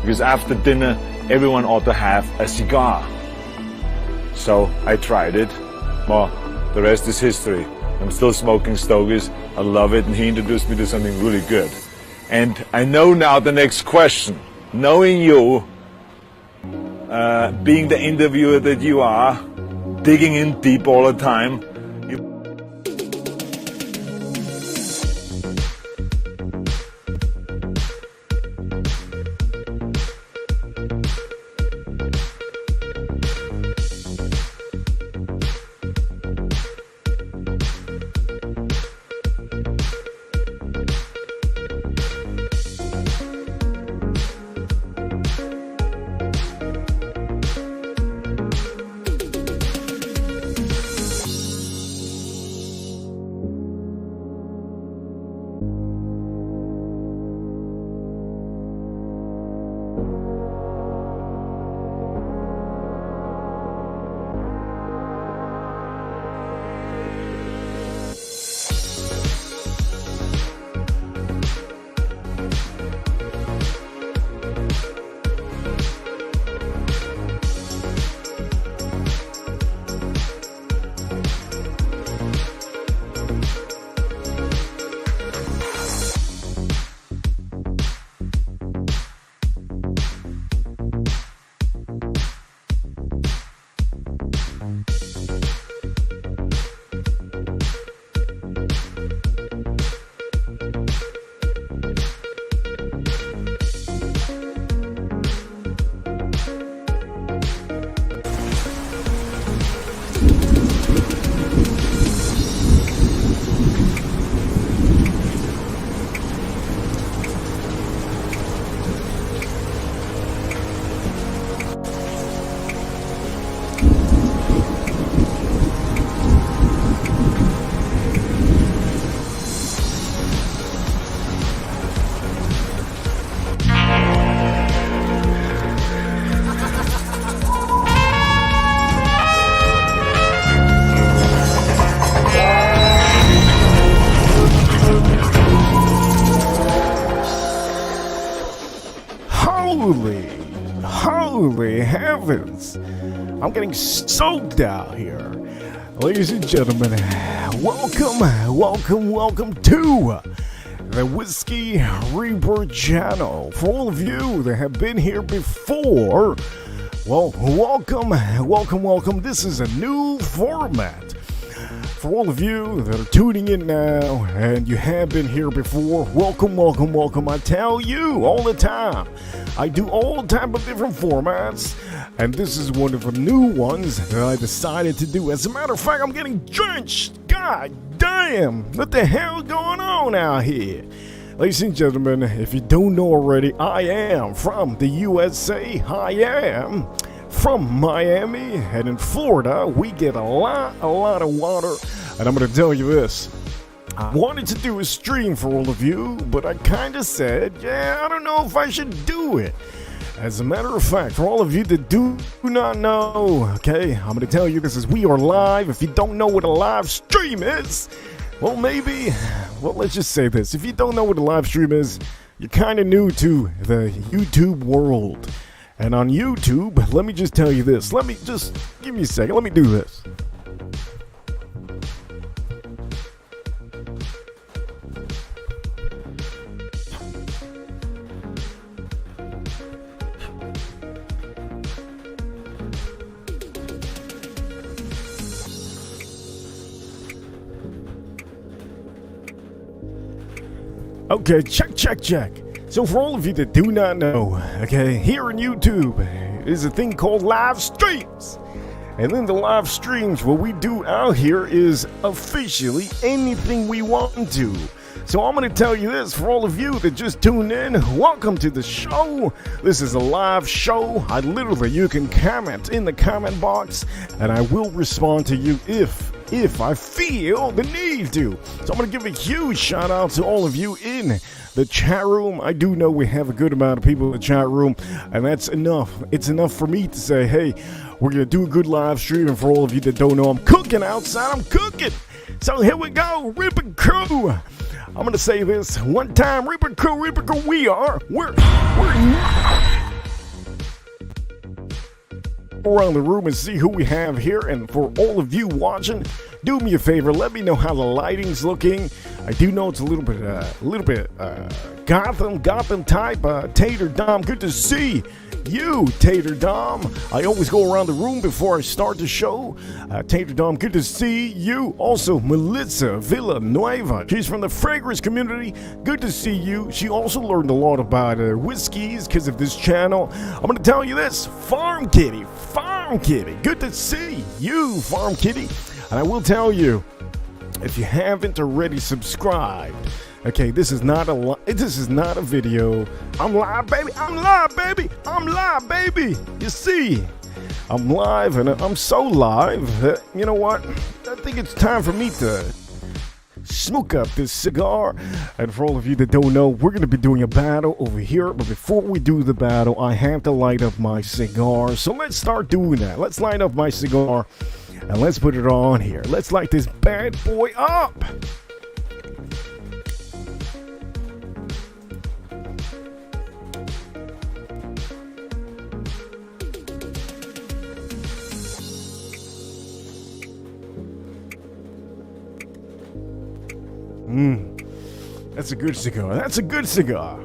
because after dinner everyone ought to have a cigar. So I tried it. Well, the rest is history. I'm still smoking stogies. I love it, and he introduced me to something really good. And I know now the next question. Knowing you, being the interviewer that you are, digging in deep all the time, Holy heavens! I'm getting soaked out here. Ladies and gentlemen, welcome to the Whiskey Reaper channel. For all of you that have been here before, well, welcome. This is a new format. For all of you that are tuning in now and you have been here before, welcome. I tell you all the time, I do all type of different formats, and this is one of the new ones that I decided to do. As a matter of fact, I'm getting drenched. God damn, what the hell is going on out here? Ladies and gentlemen, if you don't know already, I am from the USA. I am from Miami, and in Florida we get a lot of water. And I'm gonna tell you this, I wanted to do a stream for all of you, but I kinda said, yeah, I don't know if I should do it. As a matter of fact, for all of you that do not know, okay, I'm gonna tell you this is we are live. If you don't know what a live stream is, well, let's just say this. If you don't know what a live stream is, you're kinda new to the YouTube world. And on YouTube, let me just tell you this. Give me a second. Let me do this. Okay, check. So for all of you that do not know, okay, here on YouTube is a thing called live streams. And then the live streams, what we do out here is officially anything we want to. So I'm going to tell you this, for all of you that just tuned in, welcome to the show. This is a live show. You can comment in the comment box, and I will respond to you if I feel the need to. So I'm going to give a huge shout out to all of you in the chat room. I do know we have a good amount of people in the chat room, and that's enough. It's enough for me to say, hey, we're going to do a good live stream. And for all of you that don't know, I'm cooking outside. I'm cooking. So here we go, Reaper Crew. I'm going to say this one time, Reaper Crew, we're around the room and see who we have here. And for all of you watching, do me a favor, let me know how the lighting's looking. I do know it's a little bit Gotham type. Tater Dom, good to see you, Tater Dom. I always go around the room before I start the show. Tater Dom, good to see you. Also, Melissa Villanueva, she's from the fragrance community. Good to see you. She also learned a lot about whiskeys because of this channel. I'm going to tell you this, Farm Kitty, good to see you, Farm Kitty. And I will tell you, if you haven't already subscribed, okay, this is not a video. I'm live, baby. You see, I'm live, and I'm so live. You know what? I think it's time for me to smoke up this cigar. And for all of you that don't know, we're going to be doing a battle over here. But before we do the battle, I have to light up my cigar. So let's start doing that. Let's light up my cigar, and let's put it on here. Let's light this bad boy up. That's a good cigar. That's a good cigar.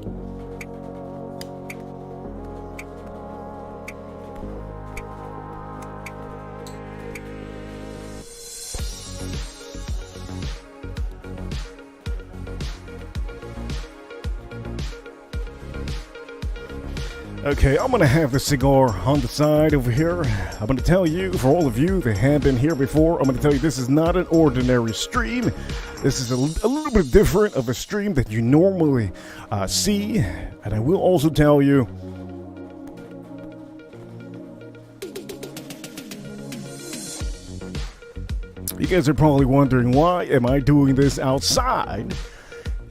Okay, I'm going to have the cigar on the side over here. I'm going to tell you, for all of you that have been here before, I'm going to tell you this is not an ordinary stream. This is a little bit different of a stream that you normally see. And I will also tell you, you guys are probably wondering, why am I doing this outside?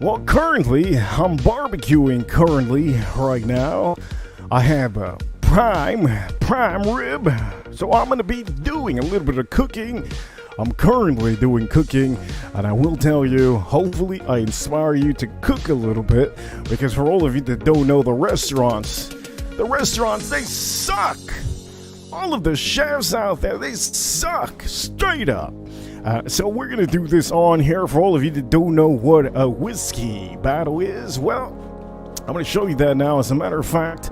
Well, currently, I'm barbecuing right now. I have a prime rib, so I'm going to be doing a little bit of cooking. I'm currently doing cooking, and I will tell you, hopefully I inspire you to cook a little bit, because for all of you that don't know, the restaurants, they suck. All of the chefs out there, they suck, straight up. So we're going to do this on here. For all of you that don't know what a whiskey battle is, well, I'm going to show you that now. As a matter of fact,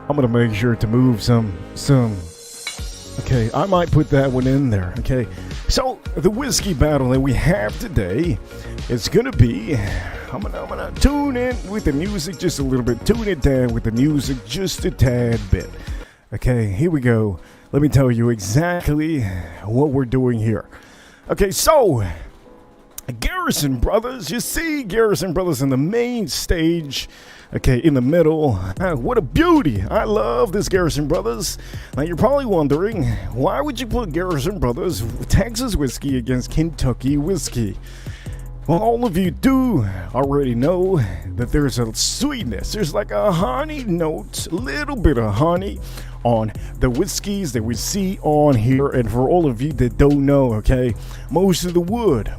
I'm going to make sure to move some. Okay, I might put that one in there. Okay, so the whiskey battle that we have today is going to be, I'm gonna tune in with the music just a little bit. Tune it down with the music just a tad bit. Okay, here we go. Let me tell you exactly what we're doing here. Okay, so Garrison Brothers, you see Garrison Brothers in the main stage, okay, in the middle. What a beauty. I love this Garrison Brothers. Now you're probably wondering, why would you put Garrison Brothers Texas whiskey against Kentucky whiskey? Well, all of you do already know that there's a sweetness. There's like a honey note, a little bit of honey on the whiskeys that we see on here. And for all of you that don't know, okay, most of the wood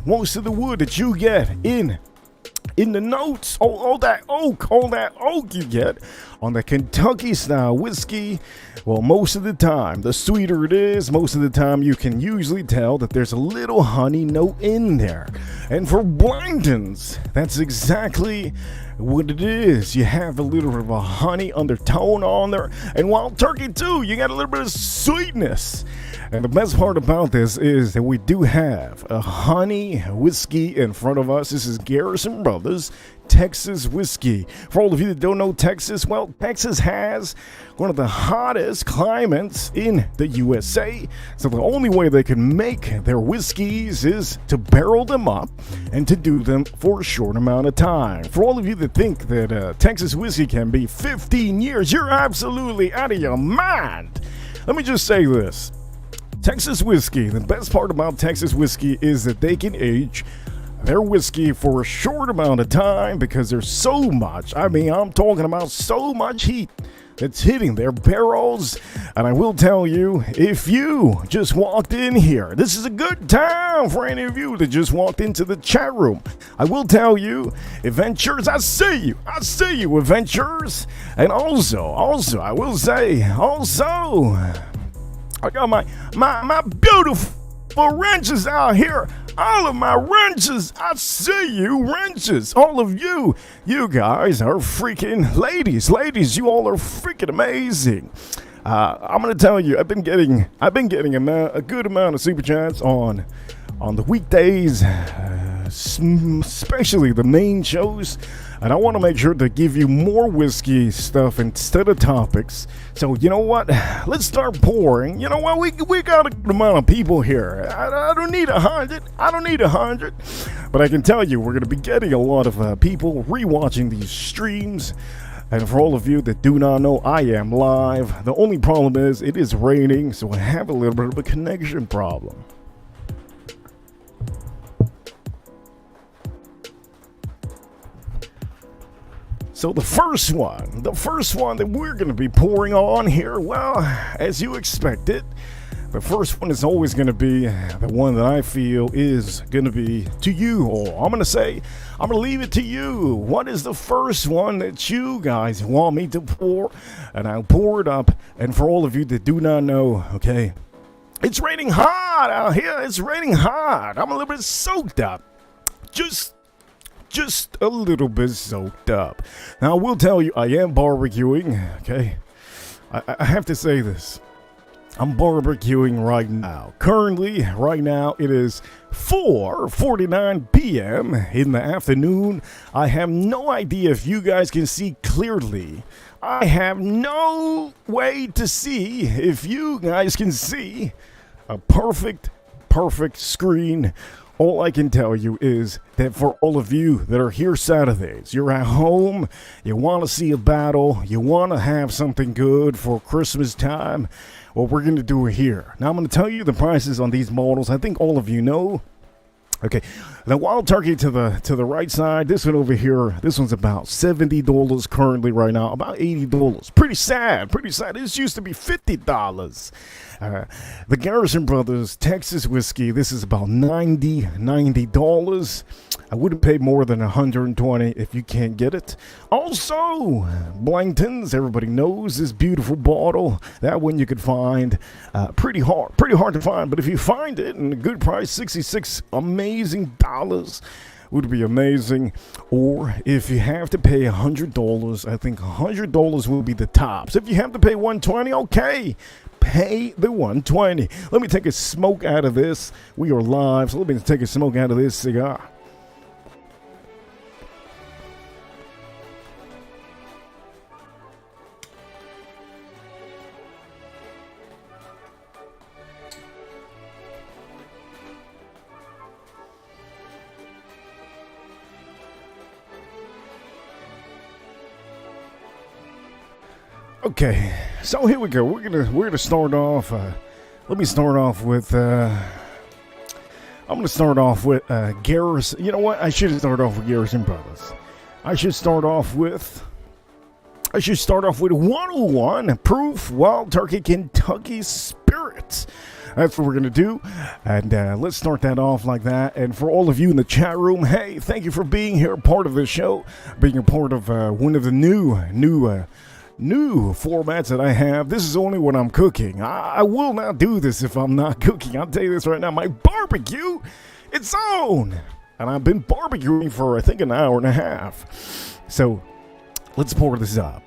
that you get in the notes, all that oak you get on the Kentucky style whiskey, well, most of the time, the sweeter it is, most of the time you can usually tell that there's a little honey note in there. And for Blanton's, that's exactly what it is. You have a little bit of a honey undertone on there. And Wild Turkey too, you got a little bit of sweetness. And the best part about this is that we do have a honey whiskey in front of us. This is Garrison Brothers Texas whiskey. For all of you that don't know Texas, well, Texas has one of the hottest climates in the USA. So the only way they can make their whiskeys is to barrel them up and to do them for a short amount of time. For all of you that think that Texas whiskey can be 15 years, you're absolutely out of your mind. Let me just say this. Texas whiskey, the best part about Texas whiskey is that they can age their whiskey for a short amount of time because there's so much, I'm talking about so much heat that's hitting their barrels. And I will tell you, if you just walked in here, this is a good time for any of you that just walked into the chat room. I will tell you, adventurers, I see you, adventurers. And also, I will say, I got my beautiful wrenches out here. All of my wrenches. I see you, wrenches. All of you. You guys are freaking ladies. You all are freaking amazing. I'm gonna tell you, I've been getting a good amount of super chats on the weekdays, especially the main shows, and I want to make sure to give you more whiskey stuff instead of topics. So you know what? Let's start pouring. You know what? We got a good amount of people here. I don't need 100. I don't need 100, but I can tell you we're gonna be getting a lot of people rewatching these streams. And for all of you that do not know, I am live. The only problem is it is raining, so I have a little bit of a connection problem. So the first one that we're going to be pouring on here, well, as you expected, the first one is always going to be the one that I feel is going to be to you all. I'm going to leave it to you. What is the first one that you guys want me to pour? And I'll pour it up. And for all of you that do not know, okay, it's raining hard out here. It's raining hard. I'm a little bit soaked up. Just a little bit soaked up. Now, I will tell you, I am barbecuing, okay? I have to say this. I'm barbecuing right now. Currently, right now, it is 4:49 p.m. in the afternoon. I have no idea if you guys can see clearly. I have no way to see if you guys can see a perfect screen. All I can tell you is that for all of you that are here Saturdays, you're at home, you want to see a battle, you want to have something good for Christmas time, well, we're going to do it here. Now, I'm going to tell you the prices on these models. I think all of you know. Okay, the Wild Turkey to the right side, this one over here, this one's about $70 currently right now, about $80. Pretty sad. This used to be $50. The Garrison Brothers Texas Whiskey, this is about $90. I wouldn't pay more than $120 if you can't get it. Also, BLANTON'S, everybody knows this beautiful bottle. That one you could find pretty hard to find. But if you find it in a good price, $66 amazing dollars would be amazing. Or if you have to pay $100, I think $100 will be the tops. If you have to pay $120, okay. Pay the $120. Let me take a smoke out of this. We are live, so let me take a smoke out of this cigar. Okay, so here we go. We're gonna start off. Let me start off with. I'm gonna start off with Garrison. You know what? I should start off with Garrison Brothers. I should start off with 101 Proof Wild Turkey Kentucky Spirits. That's what we're going to do. And let's start that off like that. And for all of you in the chat room, hey, thank you for being here, part of the show, being a part of one of the new formats that I have. This is only when I'm cooking. I will not do this if I'm not cooking. I'll tell you this right now. My barbecue, it's on. And I've been barbecuing for, I think, an hour and a half. So let's pour this up.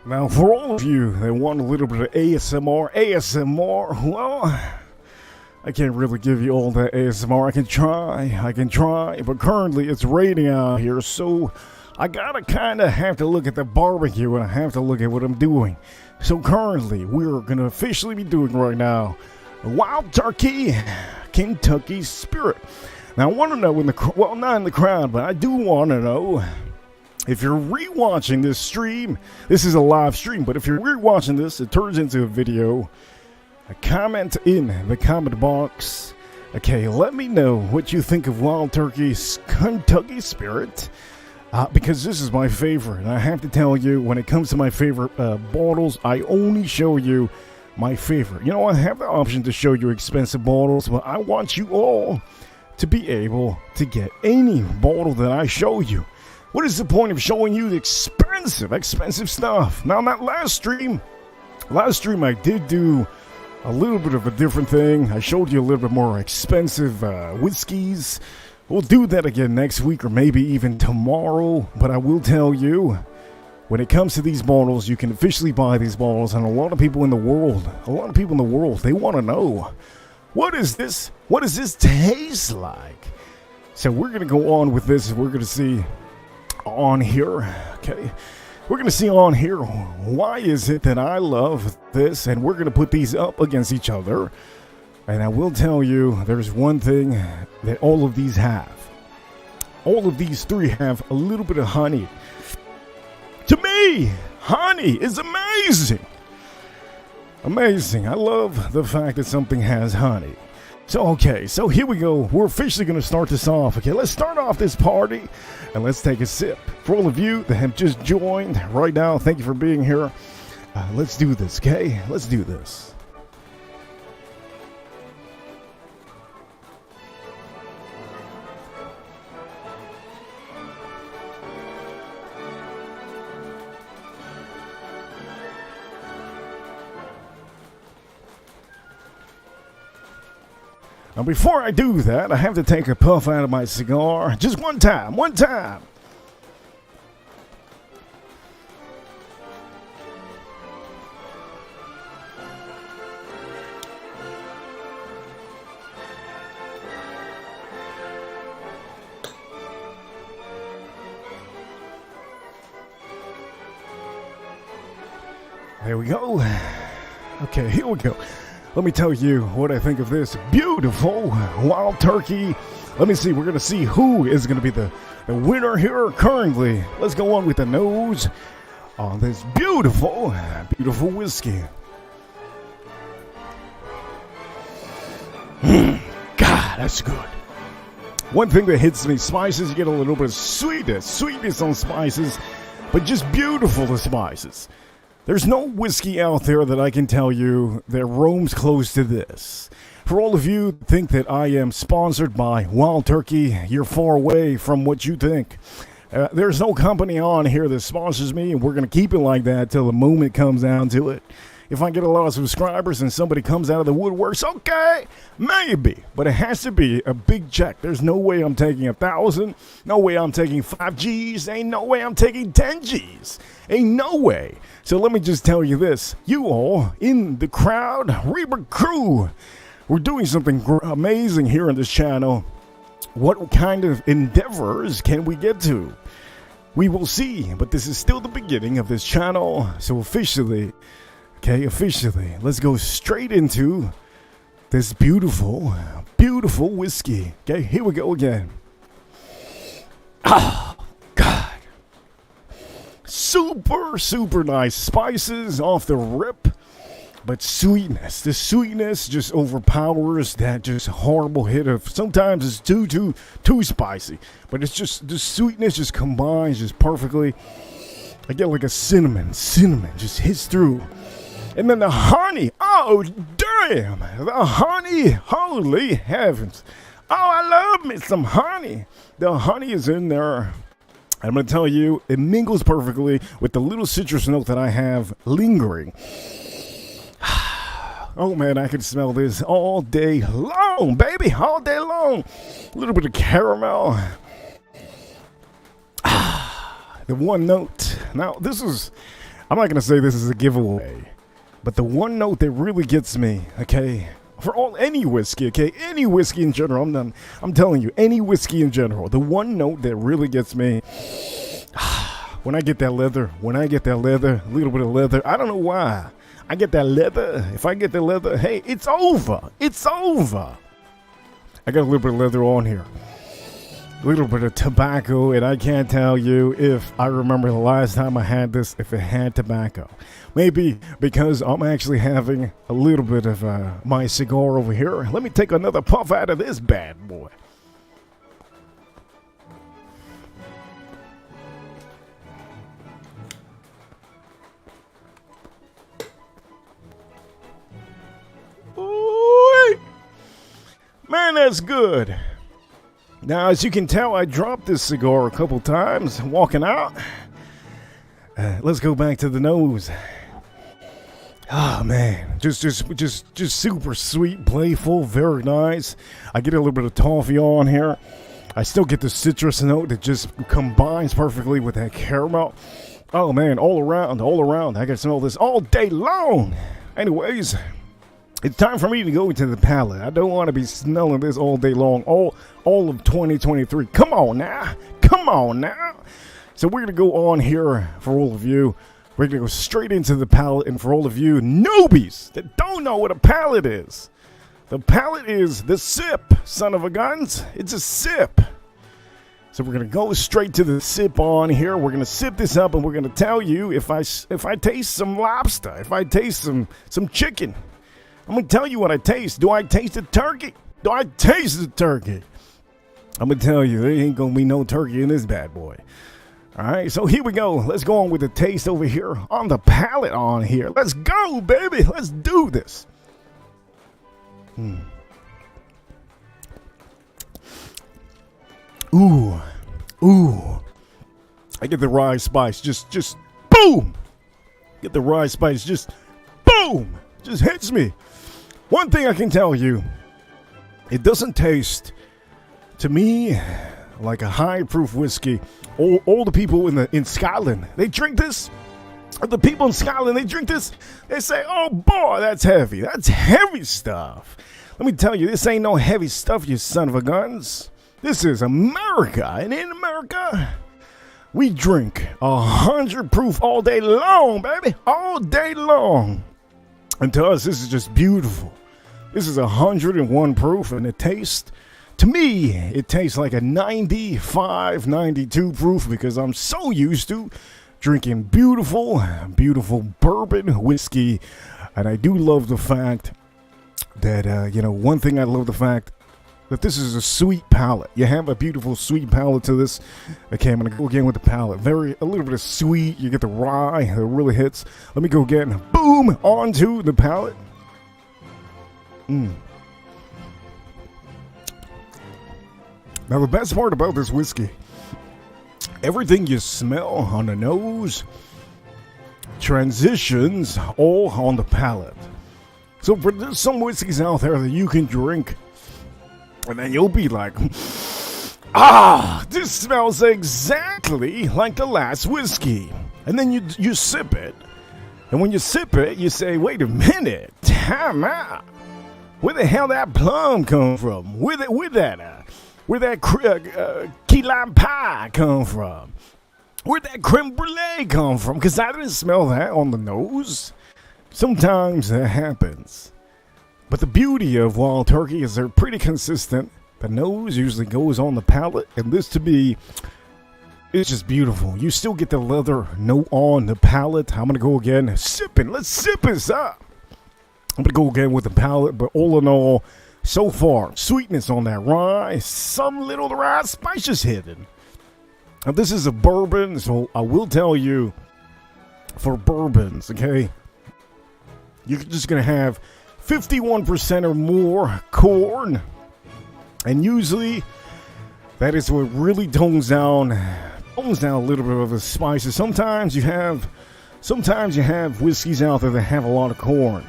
Now, for all of you that want a little bit of ASMR, well, I can't really give you all that ASMR. I can try, but currently it's raining out here, so I gotta kind of have to look at the barbecue and I have to look at what I'm doing. So currently, we're gonna officially be doing right now Wild Turkey Kentucky Spirit. Now, I want to know, well, not in the crowd, but I do want to know if you're rewatching this stream. This is a live stream, but if you're rewatching this, it turns into a video. A comment in the comment box. Okay, let me know what you think of Wild Turkey's Kentucky Spirit. Because this is my favorite. And I have to tell you, when it comes to my favorite bottles, I only show you my favorite. You know, I have the option to show you expensive bottles, but I want you all to be able to get any bottle that I show you. What is the point of showing you the expensive stuff? Now, that last stream I did do a little bit of a different thing. I showed you a little bit more expensive whiskeys. We'll do that again next week or maybe even tomorrow. But I will tell you, when it comes to these bottles, you can officially buy these bottles. And a lot of people in the world, they want to know, what is this? What does this taste like? So we're going to go on with this. We're going to see on here, okay? We're going to see on here, why is it that I love this? And we're going to put these up against each other. And I will tell you, there's one thing that all of these have. All of these three have a little bit of honey. To me, honey is amazing. Amazing. I love the fact that something has honey. So, okay, so here we go. We're officially going to start this off. Okay, let's start off this party and let's take a sip. For all of you that have just joined right now, thank you for being here. Let's do this, okay? Let's do this. Now, before I do that, I have to take a puff out of my cigar. Just one time. There we go. Okay, here we go. Let me tell you what I think of this beautiful Wild Turkey. Let me see. We're going to see who is going to be the winner here currently. Let's go on with the nose on this beautiful whiskey. God, that's good. One thing that hits me, spices, you get a little bit of sweetness on spices, but just beautiful the spices. There's no whiskey out there that I can tell you that roams close to this. For all of you who think that I am sponsored by Wild Turkey, you're far away from what you think. There's no company on here that sponsors me, and we're going to keep it like that till the moment comes down to it. If I get a lot of subscribers and somebody comes out of the woodworks, okay, maybe. But it has to be a big check. There's no way I'm taking 1,000. No way I'm taking 5 G's. Ain't no way I'm taking 10 G's. Ain't no way. So let me just tell you this. You all in the crowd, Reaper crew, we're doing something amazing here on this channel. What kind of endeavors can we get to? We will see. But this is still the beginning of this channel. So officially, let's go straight into this beautiful whiskey. Okay, here we go again. Oh, God. Super nice spices off the rip. But sweetness, the sweetness just overpowers that just horrible hit of, sometimes it's too spicy. But it's just, the sweetness just combines just perfectly. I get like a cinnamon just hits through. And then the honey, oh damn, the honey, holy heavens. Oh, I love me some honey. The honey is in there. I'm going to tell you, it mingles perfectly with the little citrus note that I have lingering. Oh man, I can smell this all day long, baby, all day long. A little bit of caramel. The one note. Now, this is, I'm not going to say this is a giveaway. But the one note that really gets me, okay, for any whiskey, okay, any whiskey in general, I'm telling you, any whiskey in general, the one note that really gets me, when I get that leather, a little bit of leather, I don't know why. I get that leather. If I get the leather, hey, it's over. It's over. I got a little bit of leather on here. A little bit of tobacco, and I can't tell you if I remember the last time I had this, if it had tobacco. Maybe because I'm actually having a little bit of my cigar over here. Let me take another puff out of this bad boy. Ooh, man, that's good. Now, as you can tell, I dropped this cigar a couple times walking out. Let's go back to the nose. Oh man, just super sweet, playful, very nice. I get a little bit of toffee on here. I still get the citrus note that just combines perfectly with that caramel. Oh man, all around. I can smell this all day long. Anyways, it's time for me to go into the palate. I don't want to be smelling this all day long, all of 2023. Come on now. So we're going to go on here for all of you. We're going to go straight into the palate. And for all of you newbies that don't know what a palate is, the palate is the sip, son of a guns. It's a sip. So we're going to go straight to the sip on here. We're going to sip this up and we're going to tell you if I taste some lobster, if I taste some chicken. I'm going to tell you what I taste. Do I taste the turkey? I'm going to tell you, there ain't going to be no turkey in this bad boy. All right, so here we go. Let's go on with the taste over here on the palate on here. Let's go, baby. Let's do this. Ooh. I get the rye spice. Just boom. Get the rye spice. Just boom. Just hits me. One thing I can tell you, it doesn't taste to me like a high proof whiskey. All the people in Scotland, they drink this. The people in Scotland, they drink this. They say, "Oh boy, that's heavy. That's heavy stuff." Let me tell you, this ain't no heavy stuff, you son of a guns. This is America, and in America, we drink 100 proof all day long, baby, all day long. And to us, this is just beautiful. This is 101 proof, and it tastes, to me, it tastes like a 95, 92 proof because I'm so used to drinking beautiful bourbon whiskey. And I do love the fact that, one thing I love the fact that this is a sweet palate. You have a beautiful sweet palate to this. Okay, I'm going to go again with the palate. A little bit of sweet. You get the rye that really hits. Let me go again. Boom, onto the palate. Now, the best part about this whiskey, everything you smell on the nose transitions all on the palate. So there's some whiskeys out there that you can drink, and then you'll be like, this smells exactly like the last whiskey. And then you sip it, and when you sip it, you say, wait a minute, time out. Where the hell that plum come from? Where that key lime pie come from? Where'd that creme brulee come from? Because I didn't smell that on the nose. Sometimes that happens. But the beauty of Wild Turkey is they're pretty consistent. The nose usually goes on the palate. And this, to me, is just beautiful. You still get the leather note on the palate. I'm going to go again. Sipping. Let's sip this up. I'm going to go again with the palate, but all in all, so far, sweetness on that rye, some little rye spices hidden. Now, this is a bourbon, so I will tell you, for bourbons, okay, you're just going to have 51% or more corn, and usually, that is what really tones down a little bit of the spices. Sometimes you have whiskeys out there that have a lot of corn.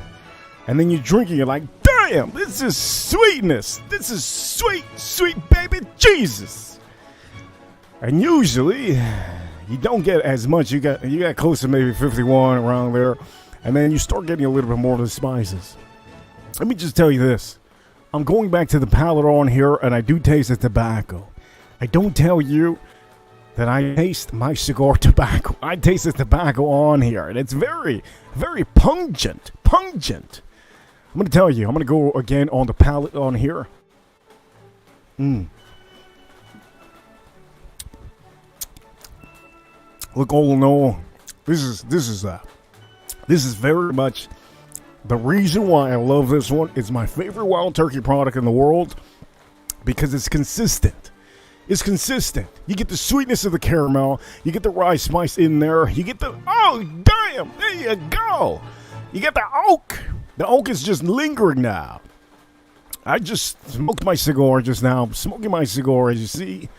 And then you're drinking it like, damn, this is sweetness. This is sweet, sweet baby Jesus. And usually, you don't get as much. You got close to maybe 51 around there. And then you start getting a little bit more of the spices. Let me just tell you this. I'm going back to the palate on here, and I do taste the tobacco. I don't tell you that I taste my cigar tobacco. I taste the tobacco on here, and it's very, very pungent. Pungent. I'm going to tell you, I'm going to go again on the palate on here. Look, all in all, this is very much the reason why I love this one. It's my favorite wild turkey product in the world because it's consistent. It's consistent. You get the sweetness of the caramel. You get the rye spice in there. You get the, oh, damn, there you go. You get the oak. The oak is just lingering now. I just smoked my cigar just now. I'm smoking my cigar, as you see.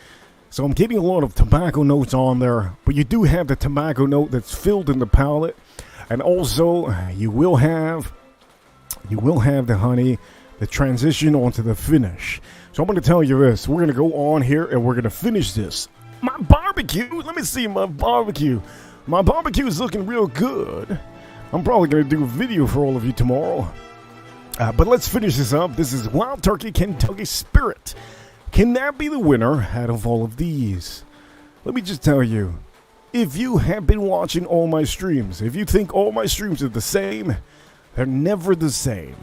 So I'm getting a lot of tobacco notes on there. But you do have the tobacco note that's filled in the palate. And also, you will have the honey, the transition onto the finish. So I'm going to tell you this. We're going to go on here and we're going to finish this. My barbecue. Let me see my barbecue. My barbecue is looking real good. I'm probably going to do a video for all of you tomorrow. But let's finish this up. This is Wild Turkey Kentucky Spirit. Can that be the winner out of all of these? Let me just tell you. If you have been watching all my streams, if you think all my streams are the same, they're never the same.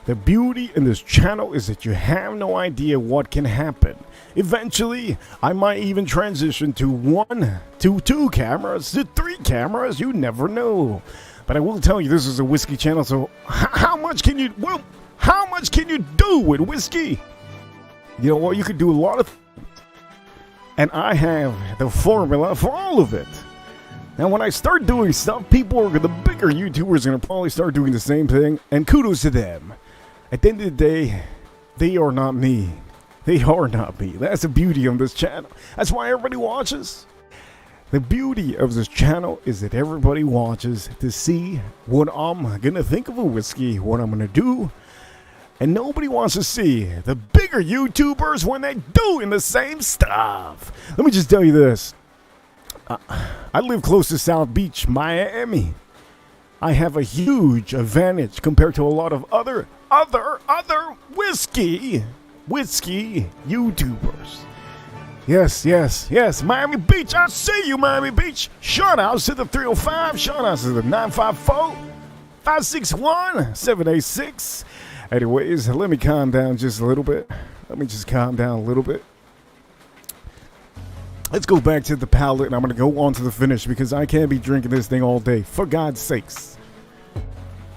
The beauty in this channel is that you have no idea what can happen. Eventually, I might even transition to 1 to 2 cameras to 3 cameras. You never know. But I will tell you, this is a whiskey channel, so how much can you do with whiskey? You know what? You could do a lot of things. And I have the formula for all of it. Now, when I start doing stuff, the bigger YouTubers are going to probably start doing the same thing. And kudos to them. At the end of the day, they are not me. They are not me. That's the beauty of this channel. That's why everybody watches. The beauty of this channel is that everybody watches to see what I'm going to think of a whiskey, what I'm going to do. And nobody wants to see the bigger YouTubers when they're doing the same stuff. Let me just tell you this. I live close to South Beach, Miami. I have a huge advantage compared to a lot of other whiskey YouTubers. Yes, Miami Beach. I see you, Miami Beach. Shout outs to the 305. Shout outs to the 954-561-786. Anyways, let me calm down just a little bit. Let's go back to the palate, and I'm going to go on to the finish because I can't be drinking this thing all day. For God's sakes.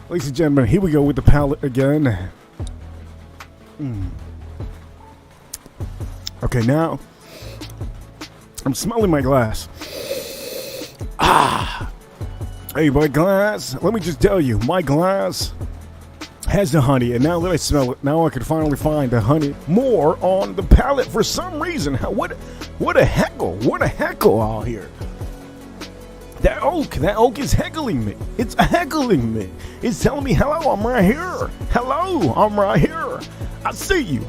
Ladies and gentlemen, here we go with the palate again. Okay, now I'm smelling my glass. Hey, my glass, let me just tell you, my glass has the honey, and now that I smell it, now I can finally find the honey more on the palate for some reason. What a heckle out here. That oak is heckling me. It's heckling me. It's telling me, hello, I'm right here. Hello, I'm right here. I see you.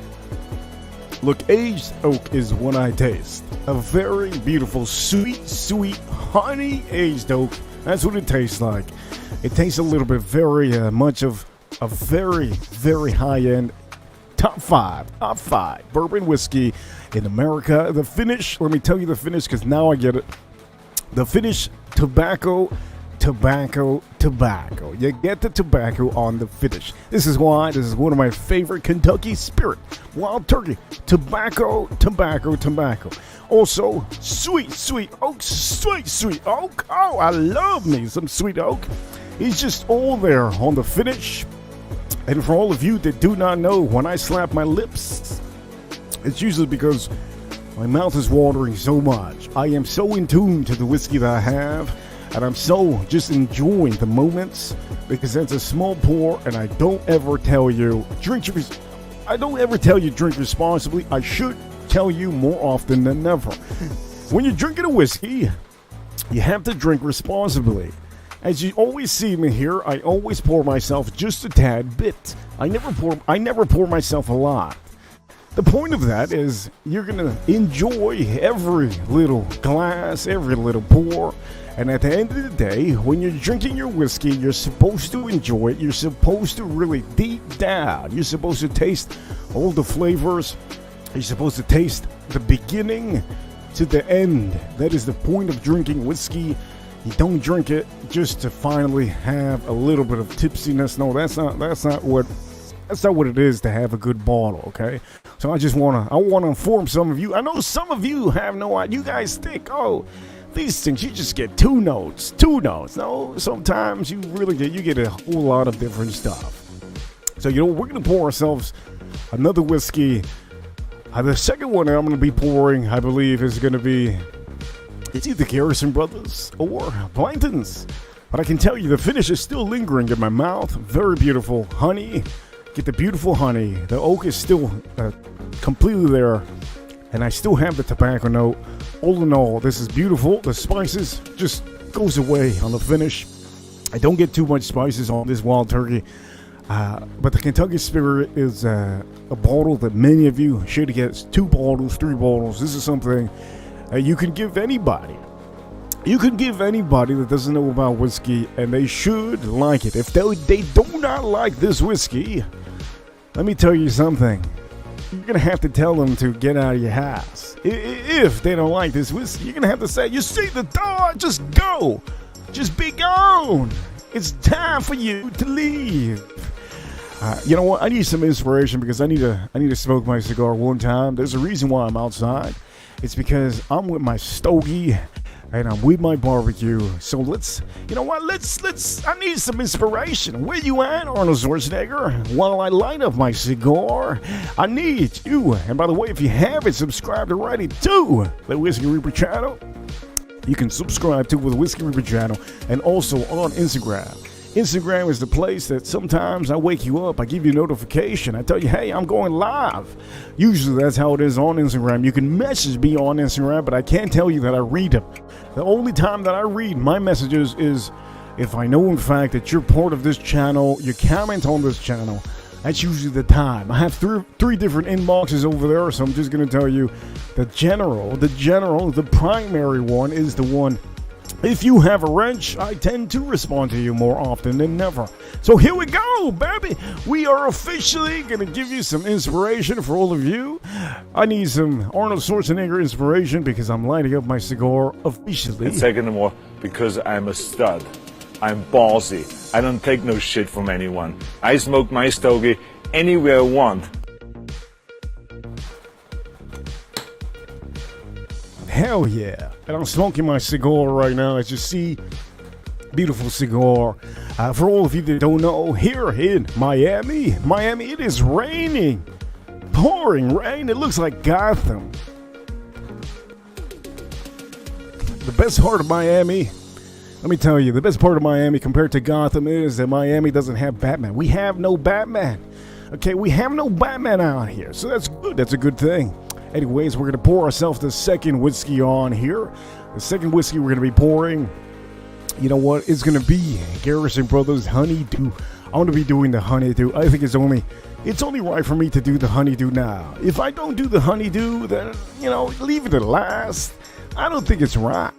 Look, aged oak is what I taste. A very beautiful, sweet, honey aged oak. That's what it tastes like. It tastes a little bit very much of a very, very high-end top five bourbon whiskey in America. The finish, let me tell you the finish because now I get it. The finish, tobacco. You get the tobacco on the finish. This is why this is one of my favorite Kentucky Spirit Wild Turkey. Tobacco. Also, sweet oak. Oh, I love me some sweet oak. It's just all there on the finish. And for all of you that do not know, when I slap my lips, it's usually because my mouth is watering so much. I am so in tune to the whiskey that I have, and I'm so just enjoying the moments because that's a small pour, and I don't ever tell you drink responsibly. I should tell you more often than never. When you're drinking a whiskey, you have to drink responsibly. As you always see me here, I always pour myself just a tad bit. I never pour myself a lot. The point of that is you're going to enjoy every little glass, every little pour. And at the end of the day, when you're drinking your whiskey, you're supposed to enjoy it. You're supposed to really deep down. You're supposed to taste all the flavors. You're supposed to taste the beginning, to the end. That is the point of drinking whiskey. You don't drink it just to finally have a little bit of tipsiness. No, that's not what it is to have a good bottle, okay? So I wanna inform some of you. I know some of you have no idea. You guys think, oh, these things, you just get two notes. No, sometimes you get a whole lot of different stuff. So, we're gonna pour ourselves another whiskey. The second one that I'm gonna be pouring, I believe, is gonna be, it's either Garrison Brothers or BLANTON'S. But I can tell you the finish is still lingering in my mouth. Very beautiful honey. Get the beautiful honey. The oak is still completely there. And I still have the tobacco note. All in all, this is beautiful. The spices just goes away on the finish. I don't get too much spices on this Wild Turkey. But the Kentucky Spirit is a bottle that many of you should get. 2 bottles, 3 bottles. This is something you can give anybody. You can give anybody that doesn't know about whiskey, and they should like it. If they do not like this whiskey, let me tell you something. You're going to have to tell them to get out of your house. If they don't like this whiskey, you're going to have to say, you see the door, just go. Just be gone. It's time for you to leave. You know what? I need some inspiration because I need to smoke my cigar one time. There's a reason why I'm outside. It's because I'm with my stogie and I'm with my barbecue. So I need some inspiration. Where you at, Arnold Schwarzenegger? While I light up my cigar, I need you. And by the way, if you haven't subscribed already to the Whiskey Reaper channel, you can subscribe to the Whiskey Reaper channel and also on Instagram. Instagram is the place that sometimes I wake you up, I give you a notification, I tell you, hey, I'm going live. Usually that's how it is on Instagram. You can message me on Instagram, but I can't tell you that I read them. The only time that I read my messages is if I know in fact that you're part of this channel, you comment on this channel. That's usually the time. I have three different inboxes over there, so I'm just going to tell you the primary one is the one. If you have a wrench, I tend to respond to you more often than never. So here we go, baby. We are officially going to give you some inspiration for all of you. I need some Arnold Schwarzenegger inspiration because I'm lighting up my cigar officially. And second of all, because I'm a stud. I'm ballsy. I don't take no shit from anyone. I smoke my stogie anywhere I want. Hell yeah. And I'm smoking my cigar right now, as you see. Beautiful cigar. For all of you that don't know, here in Miami, it is raining. Pouring rain. It looks like Gotham. The best part of Miami, let me tell you, the best part of Miami compared to Gotham is that Miami doesn't have Batman. We have no Batman. Okay, we have no Batman out here. So that's good. That's a good thing. Anyways, we're going to pour ourselves the second whiskey on here. The second whiskey we're going to be pouring, you know what? It's going to be Garrison Brothers Honeydew. I'm going to be doing the Honeydew. I think it's only right for me to do the Honeydew now. If I don't do the Honeydew, then, leave it to last. I don't think it's right.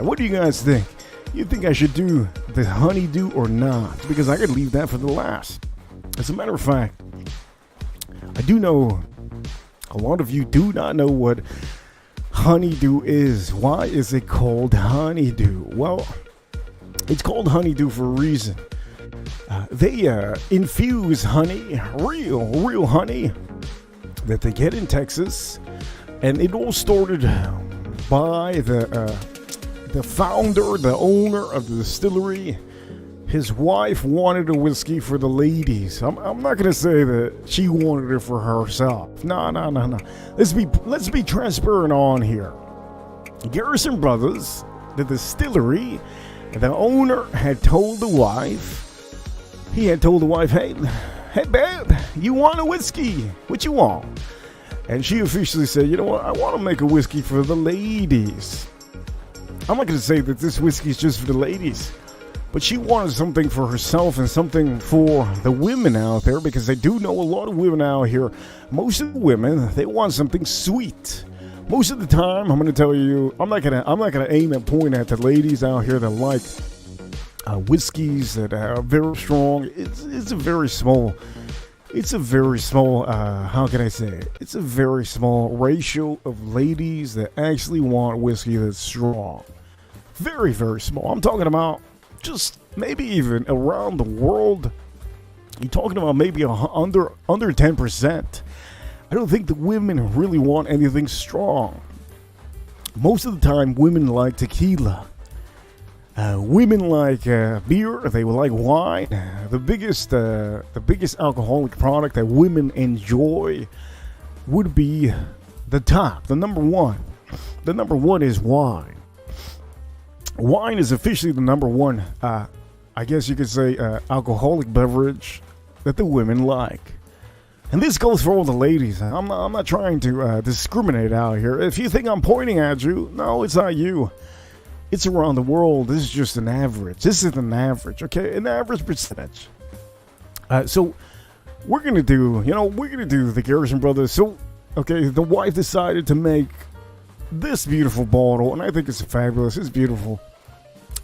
What do you guys think? You think I should do the Honeydew or not? Because I could leave that for the last. As a matter of fact, I do know a lot of you do not know what honeydew is. Why is it called honeydew? Well, it's called honeydew for a reason. They infuse honey, real honey that they get in Texas, and it all started by the founder, the owner of the distillery. His wife wanted a whiskey for the ladies. I'm not going to say that she wanted it for herself. No. Let's be transparent on here. Garrison Brothers, the distillery, the owner had told the wife, hey babe, you want a whiskey? What you want? And she officially said, you know what, I want to make a whiskey for the ladies. I'm not going to say that this whiskey is just for the ladies. But she wanted something for herself and something for the women out there, because I do know a lot of women out here. Most of the women, they want something sweet. Most of the time, I'm going to tell you, I'm not gonna aim and point at the ladies out here that like whiskeys that are very strong. It's a very small it's a very small, how can I say it? It's a very small ratio of ladies that actually want whiskey that's strong. Very, very small. I'm talking about just maybe even around the world. You're talking about maybe under 10%. I don't think the women really want anything strong. Most of the time, women like tequila. Women like beer. They will like wine. The biggest alcoholic product that women enjoy would be the top, the number one. The number one is wine. Wine is officially the number one, I guess you could say, alcoholic beverage that the women like. And this goes for all the ladies. I'm not trying to discriminate out here. If you think I'm pointing at you, no, it's not you. It's around the world. This is just an average. This is an average, okay? An average percentage. So we're gonna do the Garrison Brothers. So, okay, the wife decided to make this beautiful bottle, and I think it's fabulous. It's beautiful.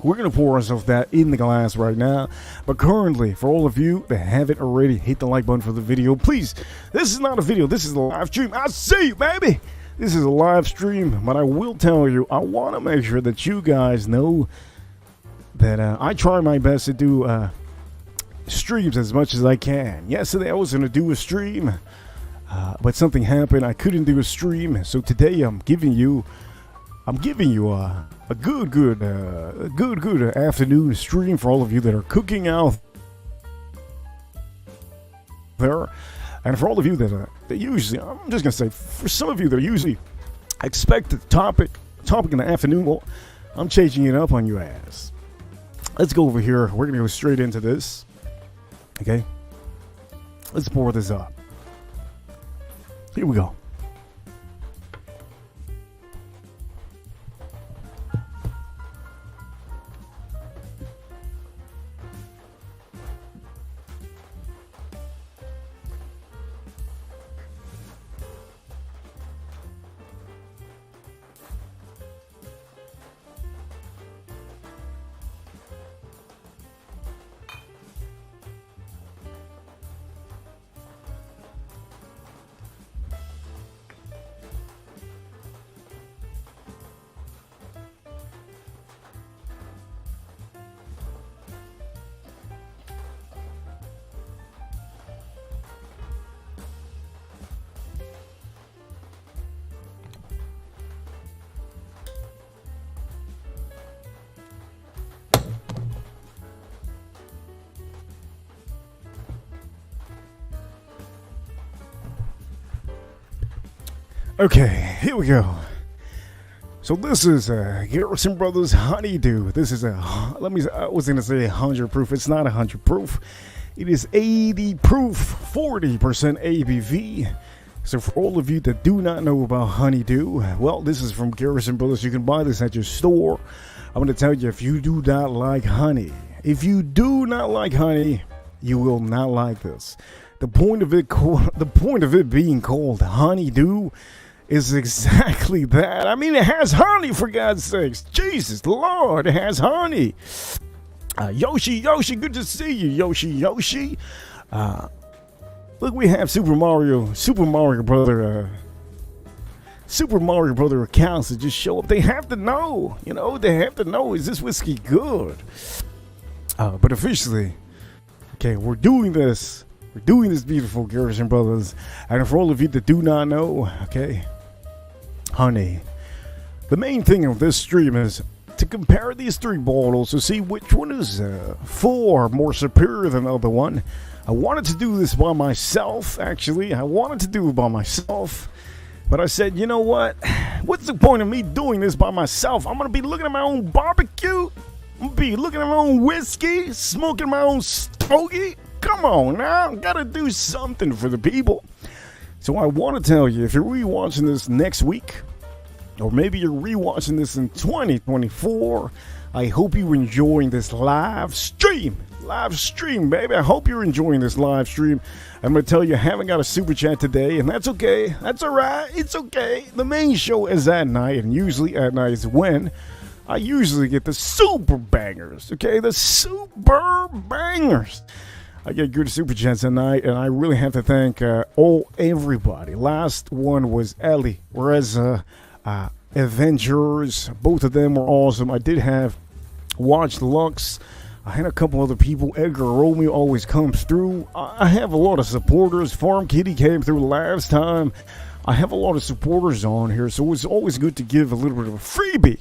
We're going to pour ourselves that in the glass right now. But currently, for all of you that haven't already, hit the like button for the video. Please, this is not a video. This is a live stream. I see you, baby. This is a live stream. But I will tell you, I want to make sure that you guys know that I try my best to do streams as much as I can. Yesterday, I was going to do a stream. But something happened. I couldn't do a stream. So today, I'm giving you a good afternoon stream for all of you that are cooking out there, and for all of you that usually, I'm just gonna say, for some of you that usually expect the topic in the afternoon, well, I'm changing it up on you ass. Let's go over here. We're gonna go straight into this. Okay, let's pour this up. Here we go. Okay, here we go. So this is Garrison Brothers Honeydew. This is I was gonna say 100 proof. It's not 100 proof. It is 80 proof, 40% ABV. So for all of you that do not know about Honeydew, well, this is from Garrison Brothers. You can buy this at your store. I'm gonna tell you, if you do not like honey, you will not like this. The point of it being called Honeydew is exactly that. I mean, it has honey, for God's sakes. Jesus Lord, it has honey. Yoshi, good to see you, Yoshi. Look, we have Super Mario Brother accounts that just show up. They have to know, is this whiskey good? But officially, okay, we're doing this. We're doing this beautiful Garrison Brothers. And for all of you that do not know, okay, honey. The main thing of this stream is to compare these three bottles to see which one is far more superior than the other one. I wanted to do this by myself, actually. But I said, you know what? What's the point of me doing this by myself? I'm going to be looking at my own barbecue. I'm going to be looking at my own whiskey, smoking my own stogie. Come on now, gotta do something for the people. So I want to tell you, if you're rewatching this next week, or maybe you're rewatching this in 2024, I hope you're enjoying this live stream. Baby. I hope you're enjoying this live stream. I'm going to tell you, I haven't got a super chat today, and that's okay. That's all right. It's okay. The main show is at night, and usually at night is when I usually get the super bangers, okay? The super bangers. I get good super chats tonight, and I really have to thank everybody. Last one was Ellie, whereas Avengers, both of them were awesome. I did have Watch Lux. I had a couple other people. Edgar Romeo always comes through. I have a lot of supporters. Farm Kitty came through last time. I have a lot of supporters on here, so it's always good to give a little bit of a freebie.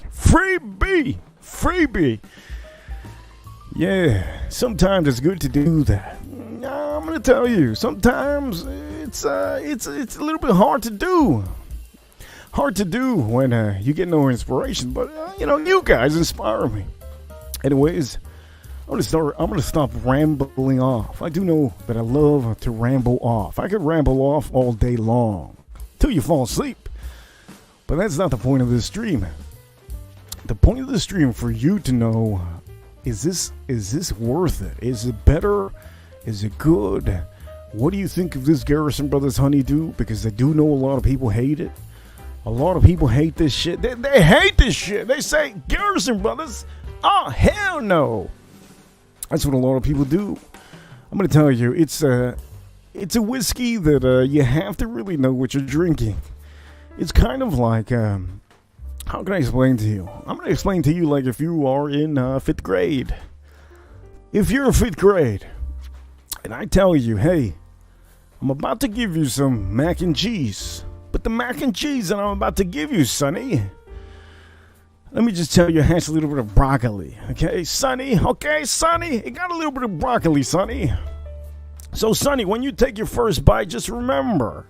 Yeah, sometimes it's good to do that. I'm gonna tell you, sometimes it's a little bit hard to do. Hard to do when you get no inspiration, but you guys inspire me. Anyways, I'm gonna stop rambling off. I do know that I love to ramble off. I could ramble off all day long till you fall asleep. But that's not the point of this stream. The point of the stream for you to know, is this worth it? Is it better? Is it good? What do you think of this Garrison Brothers honeydew? Because I do know a lot of people hate it. A lot of people hate this shit. They hate this shit. They say, Garrison Brothers, oh, hell no. That's what a lot of people do. I'm going to tell you, it's a whiskey that you have to really know what you're drinking. It's kind of like, how can I explain to you? I'm going to explain to you like if you are in 5th grade. If you're in 5th grade, and I tell you, hey, I'm about to give you some mac and cheese. But the mac and cheese that I'm about to give you, Sonny, let me just tell you, it has a little bit of broccoli. Okay, Sonny? Okay, Sonny? It got a little bit of broccoli, Sonny. So, Sonny, when you take your first bite, just remember,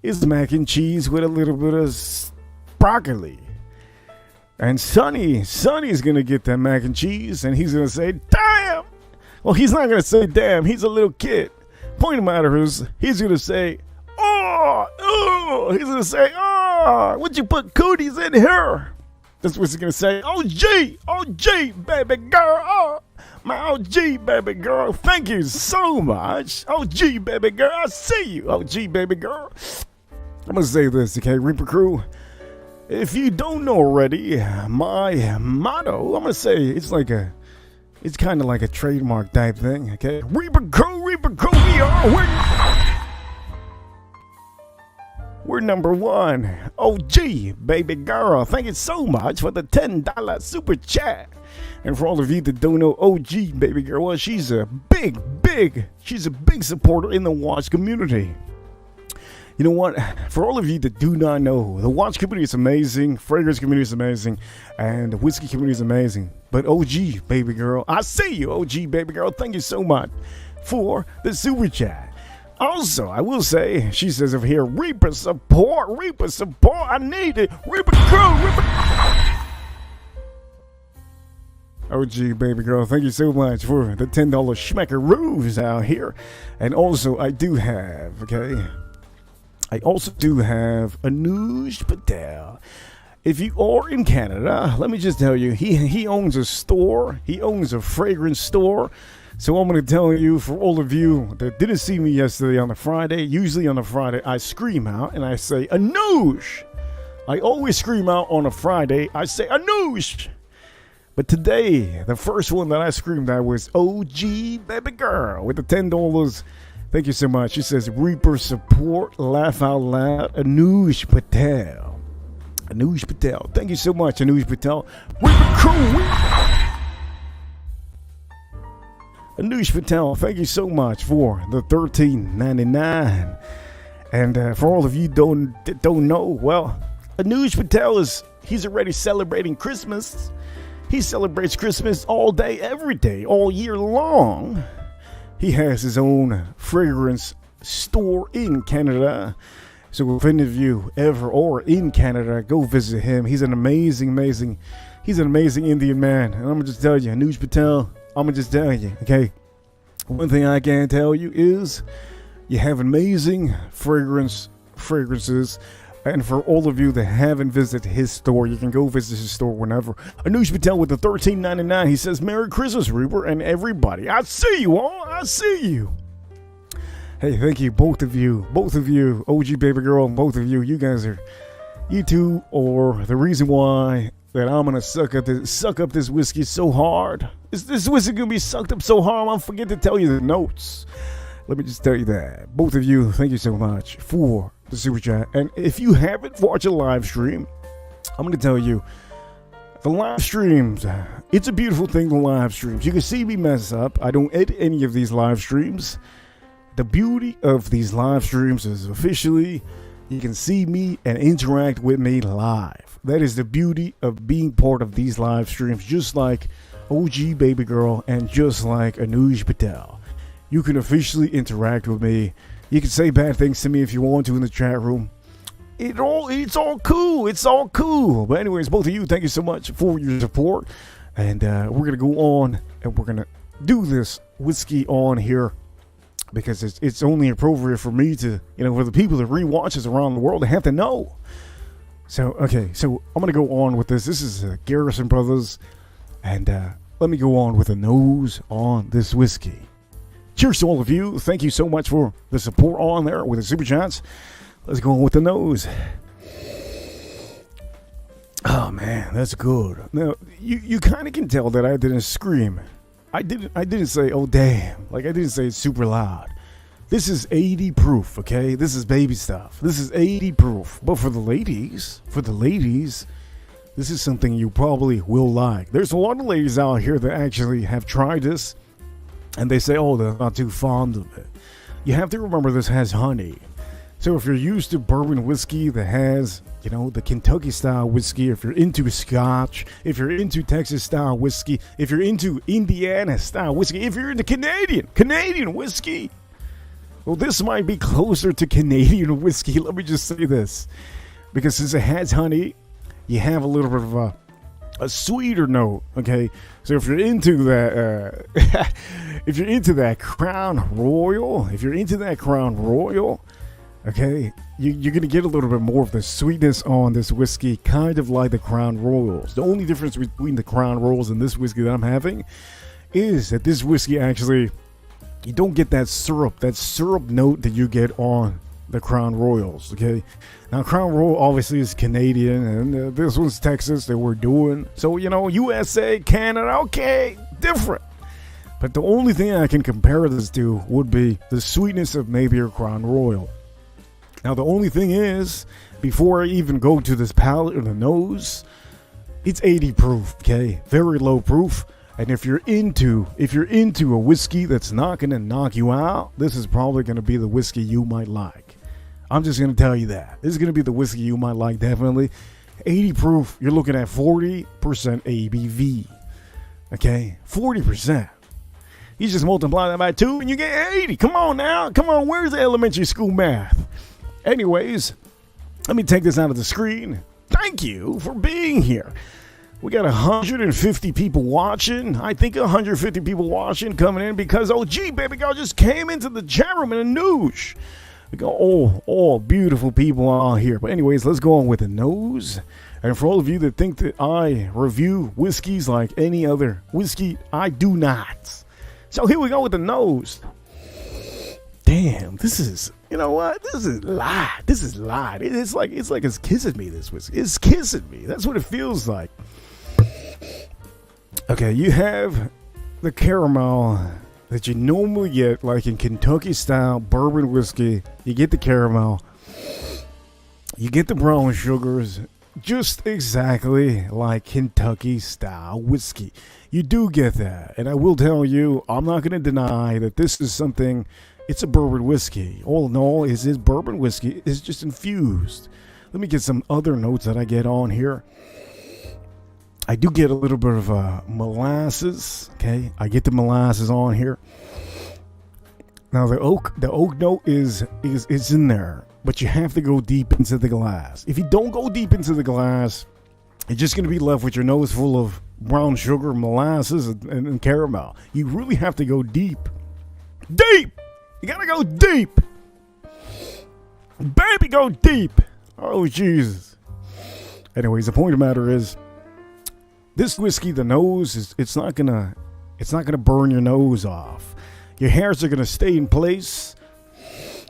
it's mac and cheese with a little bit of broccoli. And Sonny's going to get that mac and cheese, and he's going to say, damn! Well, he's not going to say damn. He's a little kid. Point of the matter is, he's going to say, oh, he's going to say, oh, would you put cooties in here? That's what he's going to say. OG, baby girl. Oh, my OG, baby girl. Thank you so much. OG, baby girl. I see you, OG, baby girl. I'm going to say this, okay, Reaper Crew. If you don't know already, my motto, I'm going to say it's kind of like a trademark type thing, okay? Reaper Crew, we're number one. OG, baby girl. Thank you so much for the $10 super chat. And for all of you that don't know OG, baby girl, well, she's a big supporter in the watch community. You know what? For all of you that do not know, the watch community is amazing, fragrance community is amazing, and the whiskey community is amazing. But OG, baby girl, I see you, OG, baby girl. Thank you so much for the super chat. Also, I will say, she says over here, Reaper support, I need it. Reaper crew. OG, baby girl, thank you so much for the $10 schmackaroos out here. And also, I also do have Anuj Patel. If you are in Canada, let me just tell you, he owns a store. He owns a fragrance store. So I'm going to tell you, for all of you that didn't see me yesterday on the Friday, usually on a Friday, I scream out and I say, Anuj! I always scream out on a Friday, I say, Anuj! But today, the first one that I screamed at was OG, baby girl, with the $10. Thank you so much. She says, Reaper support, laugh out loud, Anuj Patel. Anuj Patel. Thank you so much, Anuj Patel. Reaper crew. Anuj Patel, thank you so much for the $13.99. And for all of you don't know, well, Anuj Patel he's already celebrating Christmas. He celebrates Christmas all day, every day, all year long. He has his own fragrance store in Canada. So if any of you ever are in Canada, go visit him. He's an amazing Indian man. And I'm going to just tell you, Anuj Patel, okay? One thing I can tell you is you have amazing fragrances. And for all of you that haven't visited his store, you can go visit his store whenever. Anuj Patel with the $13.99. He says, Merry Christmas, Reaper, and everybody. I see you all. I see you. Hey, thank you, both of you, OG baby girl, and both of you. You two are the reason why that I'm gonna suck up this whiskey so hard. This whiskey gonna be sucked up so hard, I'm gonna forget to tell you the notes. Let me just tell you that. Both of you, thank you so much for the super chat. And if you haven't watched a live stream, I'm gonna tell you, the live streams, it's a beautiful thing, the live streams. You can see me mess up. I don't edit any of these live streams. The beauty of these live streams is officially, you can see me and interact with me live. That is the beauty of being part of these live streams, just like OG Baby Girl and just like Anuj Patel. You can officially interact with me. You can say bad things to me if you want to in the chat room. It's all cool. It's all cool. But anyways, both of you, thank you so much for your support. And we're going to go on and we're going to do this whiskey on here because it's only appropriate for me to, for the people that rewatch us around the world, they have to know. So, okay, so I'm going to go on with this. This is Garrison Brothers. And let me go on with a nose on this whiskey. Cheers to all of you. Thank you so much for the support on there with the super chats. Let's go on with the nose. Oh man, that's good. Now you kind of can tell that I didn't scream. I didn't say oh damn. Like I didn't say it's super loud. This is 80 proof, okay? This is baby stuff. This is 80 proof. But for the ladies, this is something you probably will like. There's a lot of ladies out here that actually have tried this and they say, oh, they're not too fond of it. You have to remember this has honey. So if you're used to bourbon whiskey that has, the Kentucky style whiskey, if you're into Scotch, if you're into Texas style whiskey, if you're into Indiana style whiskey, if you're into Canadian whiskey, well, this might be closer to Canadian whiskey. Let me just say this, because since it has honey, you have a little bit of a sweeter note. Okay, so if you're into that, if you're into that Crown Royal, okay, you're going to get a little bit more of the sweetness on this whiskey, kind of like the Crown Royals. The only difference between the Crown Royals and this whiskey that I'm having is that this whiskey actually, you don't get that syrup note that you get on the Crown Royals, okay? Now, Crown Royal obviously is Canadian, and this one's Texas that we're doing. So, USA, Canada, okay, different. But the only thing I can compare this to would be the sweetness of maybe a Crown Royal. Now, the only thing is, before I even go to this palate or the nose, it's 80 proof, okay? Very low proof. And if you're into a whiskey that's not going to knock you out, this is probably going to be the whiskey you might like. I'm just going to tell you that. This is going to be the whiskey you might like, definitely. 80 proof, you're looking at 40% ABV, okay? 40%. You just multiply that by 2 and you get 80. Come on now. Come on, where's the elementary school math? Anyways, let me take this out of the screen. Thank you for being here. We got 150 people watching. I think 150 people watching coming in because OG Baby Girl just came into the chat room in a noosh. We got all beautiful people out here. But anyways, let's go on with the nose. And for all of you that think that I review whiskeys like any other whiskey, I do not. So here we go with the nose. Damn, this is, this is light. This is light. It's like it's kissing me, this whiskey. It's kissing me. That's what it feels like. Okay, you have the caramel that you normally get, like in Kentucky style bourbon whiskey. You get the caramel. You get the brown sugars, just exactly like Kentucky style whiskey. You do get that. And I will tell you, I'm not going to deny that this is something. It's a bourbon whiskey. All in all, is this bourbon whiskey is just infused. Let me get some other notes that I get on here. I do get a little bit of molasses. Okay, I get the molasses on here. Now the oak note is in there, but you have to go deep into the glass. If you don't go deep into the glass, you're just going to be left with your nose full of brown sugar, molasses, and caramel. You really have to go deep. Deep! You gotta go deep. Baby, go deep. Oh, Jesus. Anyways, the point of the matter is, this whiskey, the nose, it's not gonna burn your nose off. Your hairs are gonna stay in place.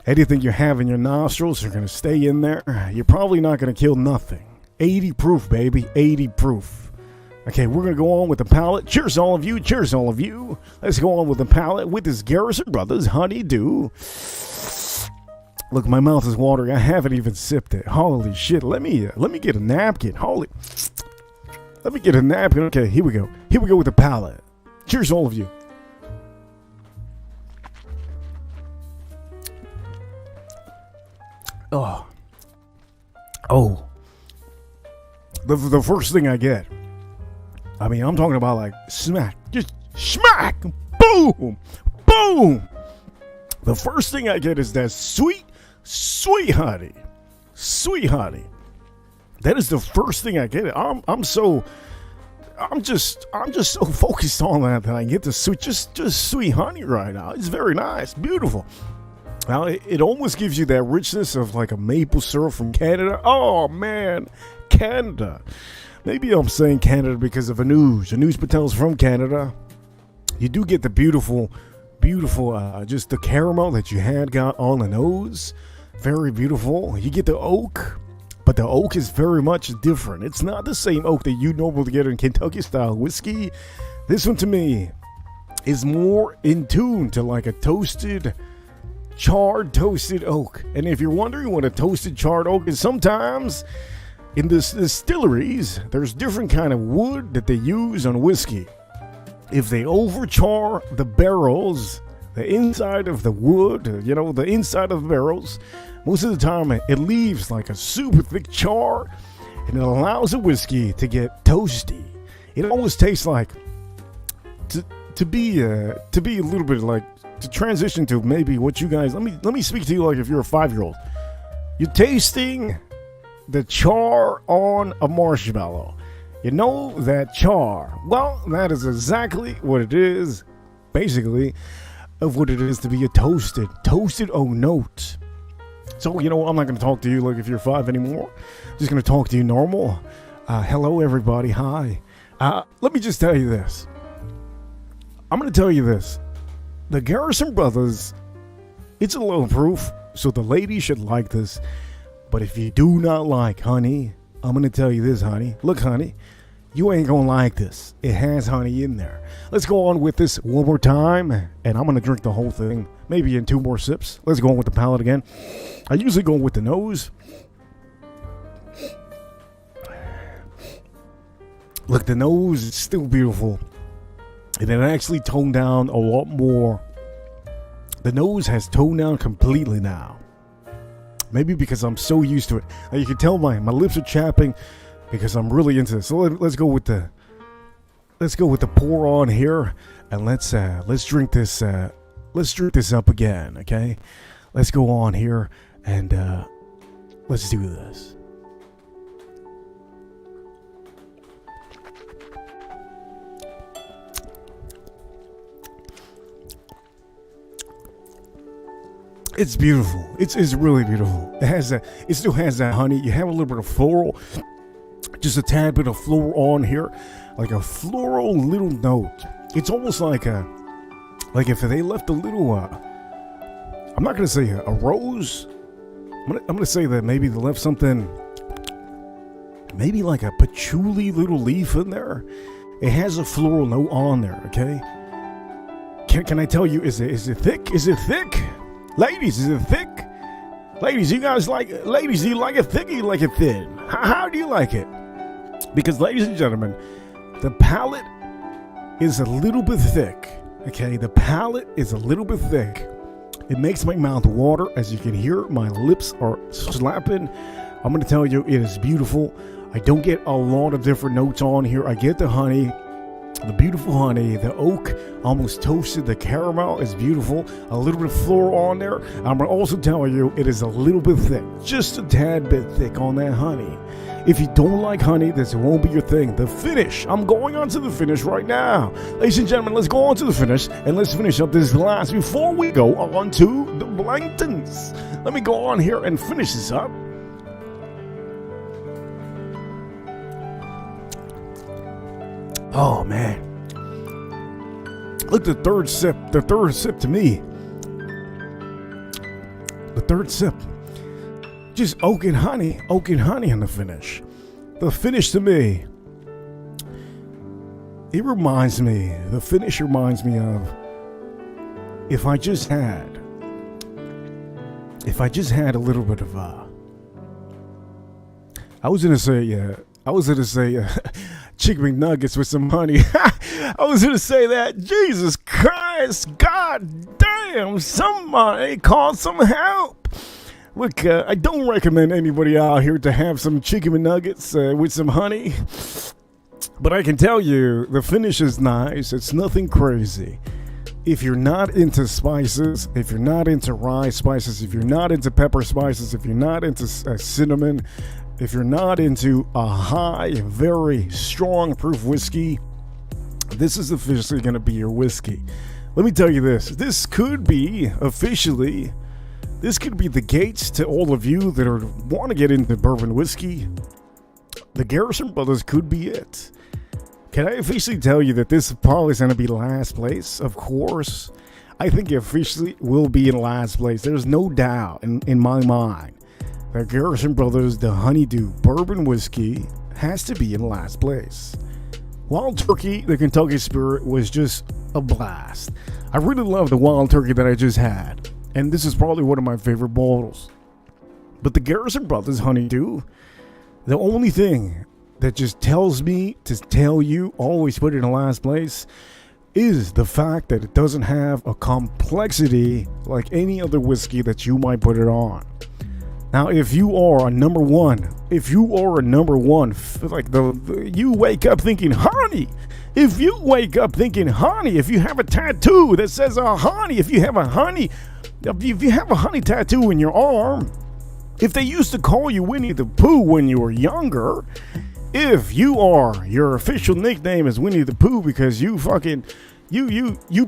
Anything you have in your nostrils are gonna stay in there. You're probably not gonna kill nothing. 80 proof, baby. 80 proof. Okay, we're going to go on with the palate. Cheers, all of you. Cheers, all of you. Let's go on with the palate with this Garrison Brothers Honeydew. Look, my mouth is watering. I haven't even sipped it. Holy shit. Let me get a napkin. Let me get a napkin. Okay, here we go. Here we go with the palate. Cheers, all of you. Oh. The first thing I get. I mean, I'm talking about like smack. Just smack. Boom. Boom. The first thing I get is that sweet honey. Sweet honey. That is the first thing I get. I'm just so focused on that I get the sweet, just sweet honey right now. It's very nice, beautiful. Now it almost gives you that richness of like a maple syrup from Canada. Oh man, Canada. Maybe I'm saying Canada because of Anuj. Anuj Patel's from Canada. You do get the beautiful, just the caramel that you had got on the nose. Very beautiful. You get the oak. But the oak is very much different. It's not the same oak that you normally get in Kentucky style whiskey. This one to me is more in tune to like a charred toasted oak. And if you're wondering what a toasted charred oak is, sometimes in the distilleries, there's different kind of wood that they use on whiskey. If they overchar the barrels, the inside of the wood, the inside of the barrels, most of the time it leaves like a super thick char, and it allows the whiskey to get toasty. It almost tastes like to be a little bit like to transition to maybe what you guys. Let me speak to you like if you're a 5-year-old. You're tasting the char on a marshmallow. You know that char. Well, that is exactly what it is, basically, of what it is to be a toasted oak note. So, I'm not going to talk to you like if you're 5 anymore. I'm just going to talk to you normal. Hello, everybody. Hi. Let me just tell you this. I'm going to tell you this. The Garrison Brothers, it's a low proof, so the ladies should like this. But if you do not like honey, I'm going to tell you this, honey. Look, honey, you ain't going to like this. It has honey in there. Let's go on with this one more time, and I'm going to drink the whole thing, maybe in 2 more sips. Let's go on with the palate again. I usually go with the nose. Look, the nose is still beautiful. And it actually toned down a lot more. The nose has toned down completely now. Maybe because I'm so used to it. Now you can tell my lips are chapping because I'm really into this. So let's go with the pour on here, and let's drink this. Let's drink this up again, okay? Let's go on here and let's do this. It's beautiful. It's really beautiful. It still has that honey. You have a little bit of floral, just a tad bit of floral on here, like a floral little note. It's almost like if they left a little. I'm not gonna say a rose. I'm gonna say that maybe they left something, maybe like a patchouli little leaf in there. It has a floral note on there. Okay. Can I tell you? Is it thick? Is it thick? Ladies, is it thick? Ladies, do you like it thick or you like it thin? How do you like it? Because, ladies and gentlemen, the palate is a little bit thick. Okay, the palate is a little bit thick. It makes my mouth water. As you can hear, my lips are slapping. I'm going to tell you, it is beautiful. I don't get a lot of different notes on here. I get the honey. The beautiful honey, the oak, almost toasted. The caramel is beautiful. A little bit of floral on there. I'm going to also tell you it is a little bit thick. Just a tad bit thick on that honey. If you don't like honey, this won't be your thing. The finish. I'm going on to the finish right now. Ladies and gentlemen, let's go on to the finish. And let's finish up this glass before we go on to the BLANTON'S. Let me go on here and finish this up. Oh, man. Look, the third sip to me. The third sip. Just oak and honey in the finish. the finish to me, the finish reminds me of if I just had a little bit of I was gonna say chicken McNuggets with some honey. I was gonna say that. Jesus Christ, God damn, somebody call some help. Look, I don't recommend anybody out here to have some chicken McNuggets with some honey. But I can tell you, the finish is nice. It's nothing crazy. If you're not into spices, if you're not into rye spices, if you're not into pepper spices, if you're not into cinnamon, if you're not into a high, very strong proof whiskey, this is officially going to be your whiskey. Let me tell you this. This could be the gates to all of you that want to get into bourbon whiskey. The Garrison Brothers could be it. Can I officially tell you that this probably is going to be last place? Of course. I think it officially will be in last place. There's no doubt in my mind that Garrison Brothers, the Honeydew Bourbon Whiskey, has to be in last place. Wild Turkey, the Kentucky Spirit, was just a blast. I really love the Wild Turkey that I just had. And this is probably one of my favorite bottles. But the Garrison Brothers Honeydew, the only thing that just tells me to tell you always put it in last place is the fact that it doesn't have a complexity like any other whiskey that you might put it on. Now, if you are a number one, like you wake up thinking honey, if you have a tattoo that says honey, if you have a honey tattoo in your arm, if they used to call you Winnie the Pooh when you were younger, if your official nickname is Winnie the Pooh because you've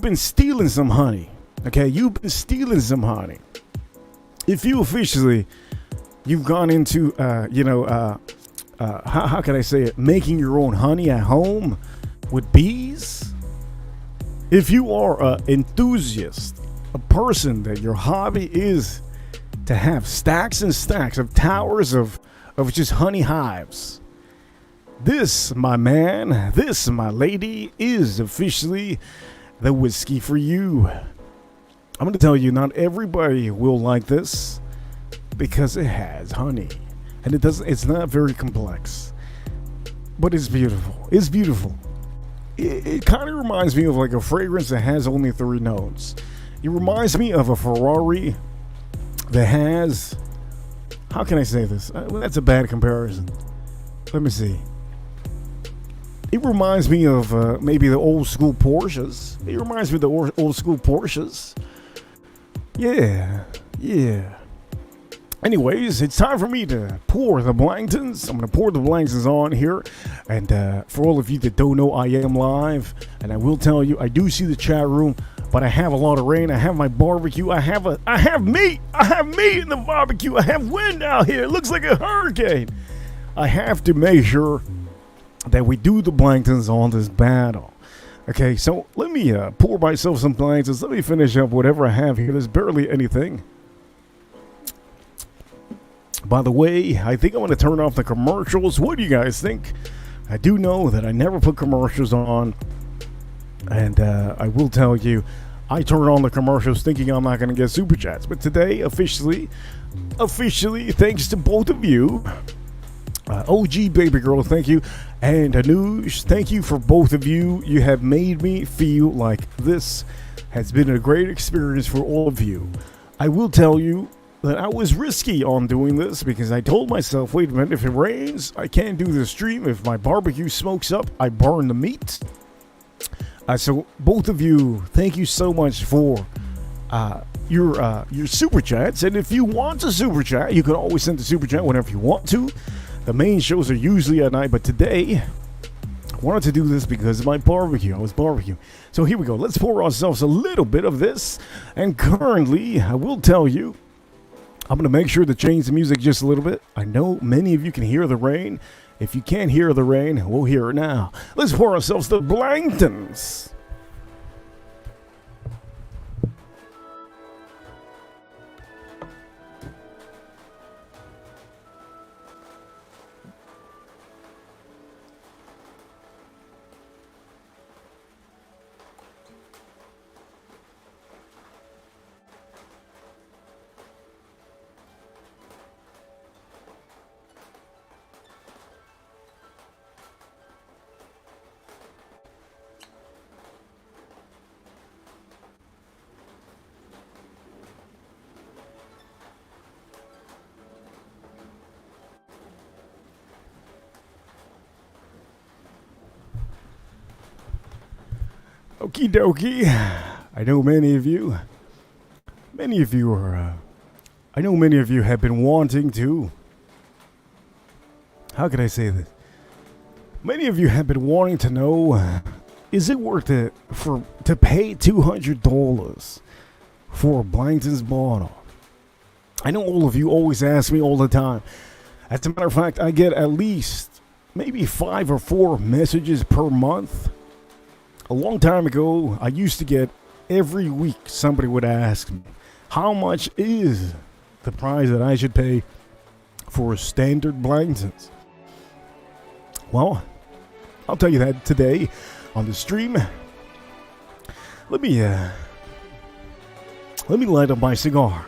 been stealing some honey, okay? You've been stealing some honey. If you've gone into, how can I say it? Making your own honey at home with bees. If you are an enthusiast, a person that your hobby is to have stacks and stacks of towers of just honey hives, this, my man, this, my lady, is officially the whiskey for you. I'm going to tell you, not everybody will like this because it has honey. And it's not very complex. But it's beautiful. It's beautiful. It kind of reminds me of like a fragrance that has only 3 notes. It reminds me of a Ferrari that has... How can I say this? That's a bad comparison. Let me see. It reminds me of maybe the old school Porsches. It reminds me of the old school Porsches. Yeah. Anyways, it's time for me to pour the BLANTO'Ns. I'm going to pour the BLANTO'Ns on here. And for all of you that don't know, I am live. And I will tell you, I do see the chat room. But I have a lot of rain. I have my barbecue. I have meat. I have meat in the barbecue. I have wind out here. It looks like a hurricane. I have to make sure that we do the BLANTO'Ns on this battle. Okay, so let me pour myself some BLANTO'Ns. Let me finish up whatever I have here. There's barely anything. By the way, I think I'm going to turn off the commercials. What do you guys think? I do know that I never put commercials on. And I will tell you, I turn on the commercials thinking I'm not going to get super chats. But today, officially, thanks to both of you, OG Baby Girl, thank you, and Anuj, thank you for both of you. You have made me feel like this has been a great experience for all of you. I will tell you that I was risky on doing this because I told myself, wait a minute, if it rains, I can't do the stream. If my barbecue smokes up, I burn the meat. So both of you, thank you so much for your super chats. And if you want to super chat, you can always send the super chat whenever you want to. The main shows are usually at night, but today I wanted to do this because of my barbecue. I was barbecuing. So here we go. Let's pour ourselves a little bit of this. And currently, I will tell you, I'm going to make sure to change the music just a little bit. I know many of you can hear the rain. If you can't hear the rain, we'll hear it now. Let's pour ourselves the BLANTO'Ns. Okie dokie. I know many of you are, I know many of you have been wanting to, how can I say this? Many of you have been wanting to know, is it worth it to pay $200 for a BLANTON'S bottle? I know all of you always ask me all the time. As a matter of fact, I get at least maybe 5 or 4 messages per month. A long time ago, I used to get every week somebody would ask me, how much is the price that I should pay for a standard BLANTON'S? Well, I'll tell you that today on the stream. Let me light up my cigar.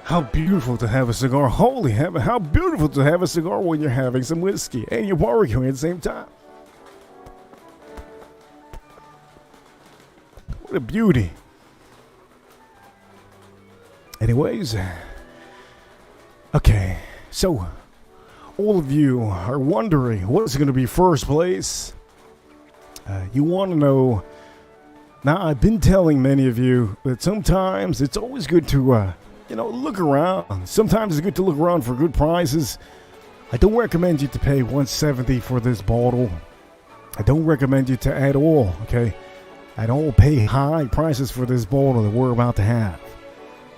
How beautiful to have a cigar. Holy heaven, how beautiful to have a cigar when you're having some whiskey and you're barbecuing at the same time. What a beauty. Anyways, okay, so all of you are wondering what's going to be first place. You want to know. Now, I've been telling many of you that sometimes it's always good to look around. Sometimes it's good to look around for good prices. I don't recommend you to pay $170 for this bottle. I don't recommend you to at all, okay? At all pay high prices for this bottle that we're about to have.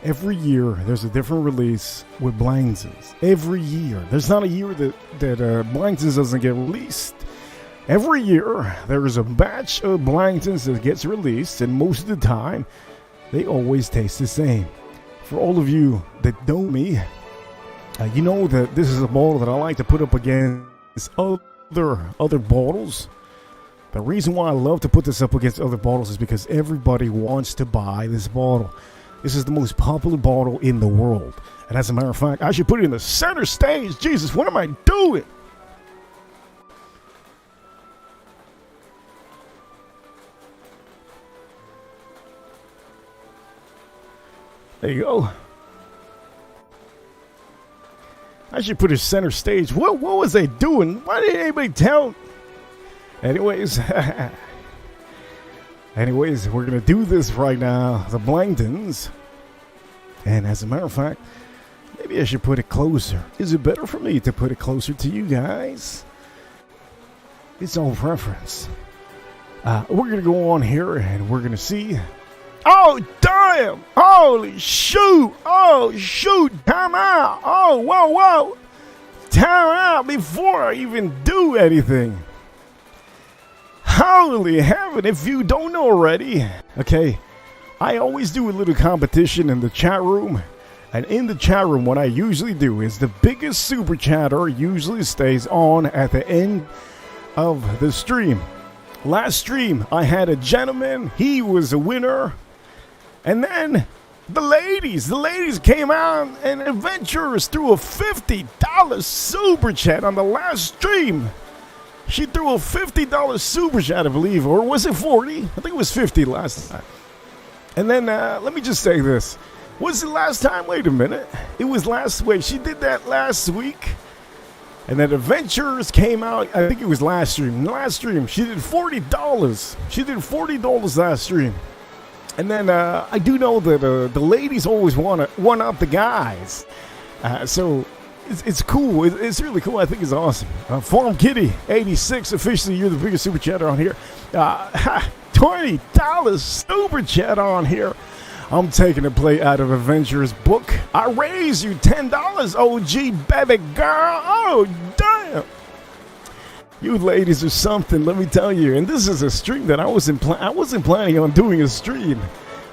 Every year, there's a different release with BLANTON'S. Every year. There's not a year that BLANTON'S doesn't get released. Every year, there is a batch of BLANTON'S that gets released, and most of the time, they always taste the same. For all of you that know me, you know that this is a bottle that I like to put up against other bottles. The reason why I love to put this up against other bottles is because everybody wants to buy this bottle. This is the most popular bottle in the world. And as a matter of fact, I should put it in the center stage. Jesus, what am I doing? There you go. I should put it center stage. What was I doing? Why didn't anybody tell? Anyways, we're going to do this right now. The BLANTON'S. And as a matter of fact, maybe I should put it closer. Is it better for me to put it closer to you guys? It's all preference. We're going to go on here and we're going to see. Oh, damn! Holy shoot! Oh, shoot! Time out! Oh, whoa! Time out before I even do anything. Holy heaven, if you don't know already. Okay, I always do a little competition in the chat room. And in the chat room, what I usually do is the biggest super chatter usually stays on at the end of the stream. Last stream, I had a gentleman. He was a winner. And then the ladies came out and adventurers threw a $50 super chat on the last stream. She threw a $50 super chat, I believe, or was it 40? I think it was 50 last time. And then let me just say this. Was it last time? Wait a minute. It was last week. She did that last week. And then adventurers came out. I think it was last stream. Last stream, she did $40. She did $40 last stream. And then I do know that the ladies always want to one-up the guys. So it's cool. It's really cool. I think it's awesome. Farm Kitty 86, officially, you're the biggest super chatter on here. $20 super chat on here. I'm taking a play out of Adventurer's book. I raise you $10, OG baby girl. Oh, damn. You ladies are something, let me tell you. And this is a stream that I wasn't planning on doing a stream.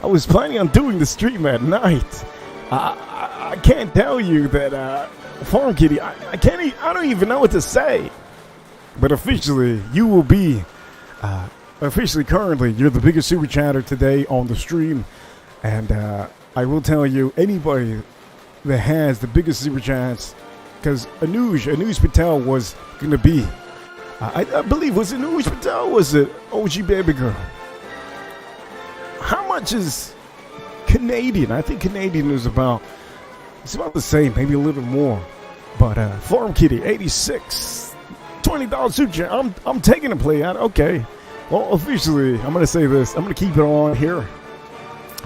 I was planning on doing the stream at night. I can't tell you that Farm Kitty. I don't even know what to say. But officially, you will be currently, you're the biggest super chatter today on the stream. And I will tell you, anybody that has the biggest super chats, because Anuj Patel was going to be, I believe, was it Anuj Patel or was it OG Baby Girl? How much is Canadian? I think Canadian is about, it's about the same, maybe a little more. But Farm Kitty, 86, $20 super chat. I'm taking a play out. Okay. Well, officially, I'm going to say this. I'm going to keep it on here.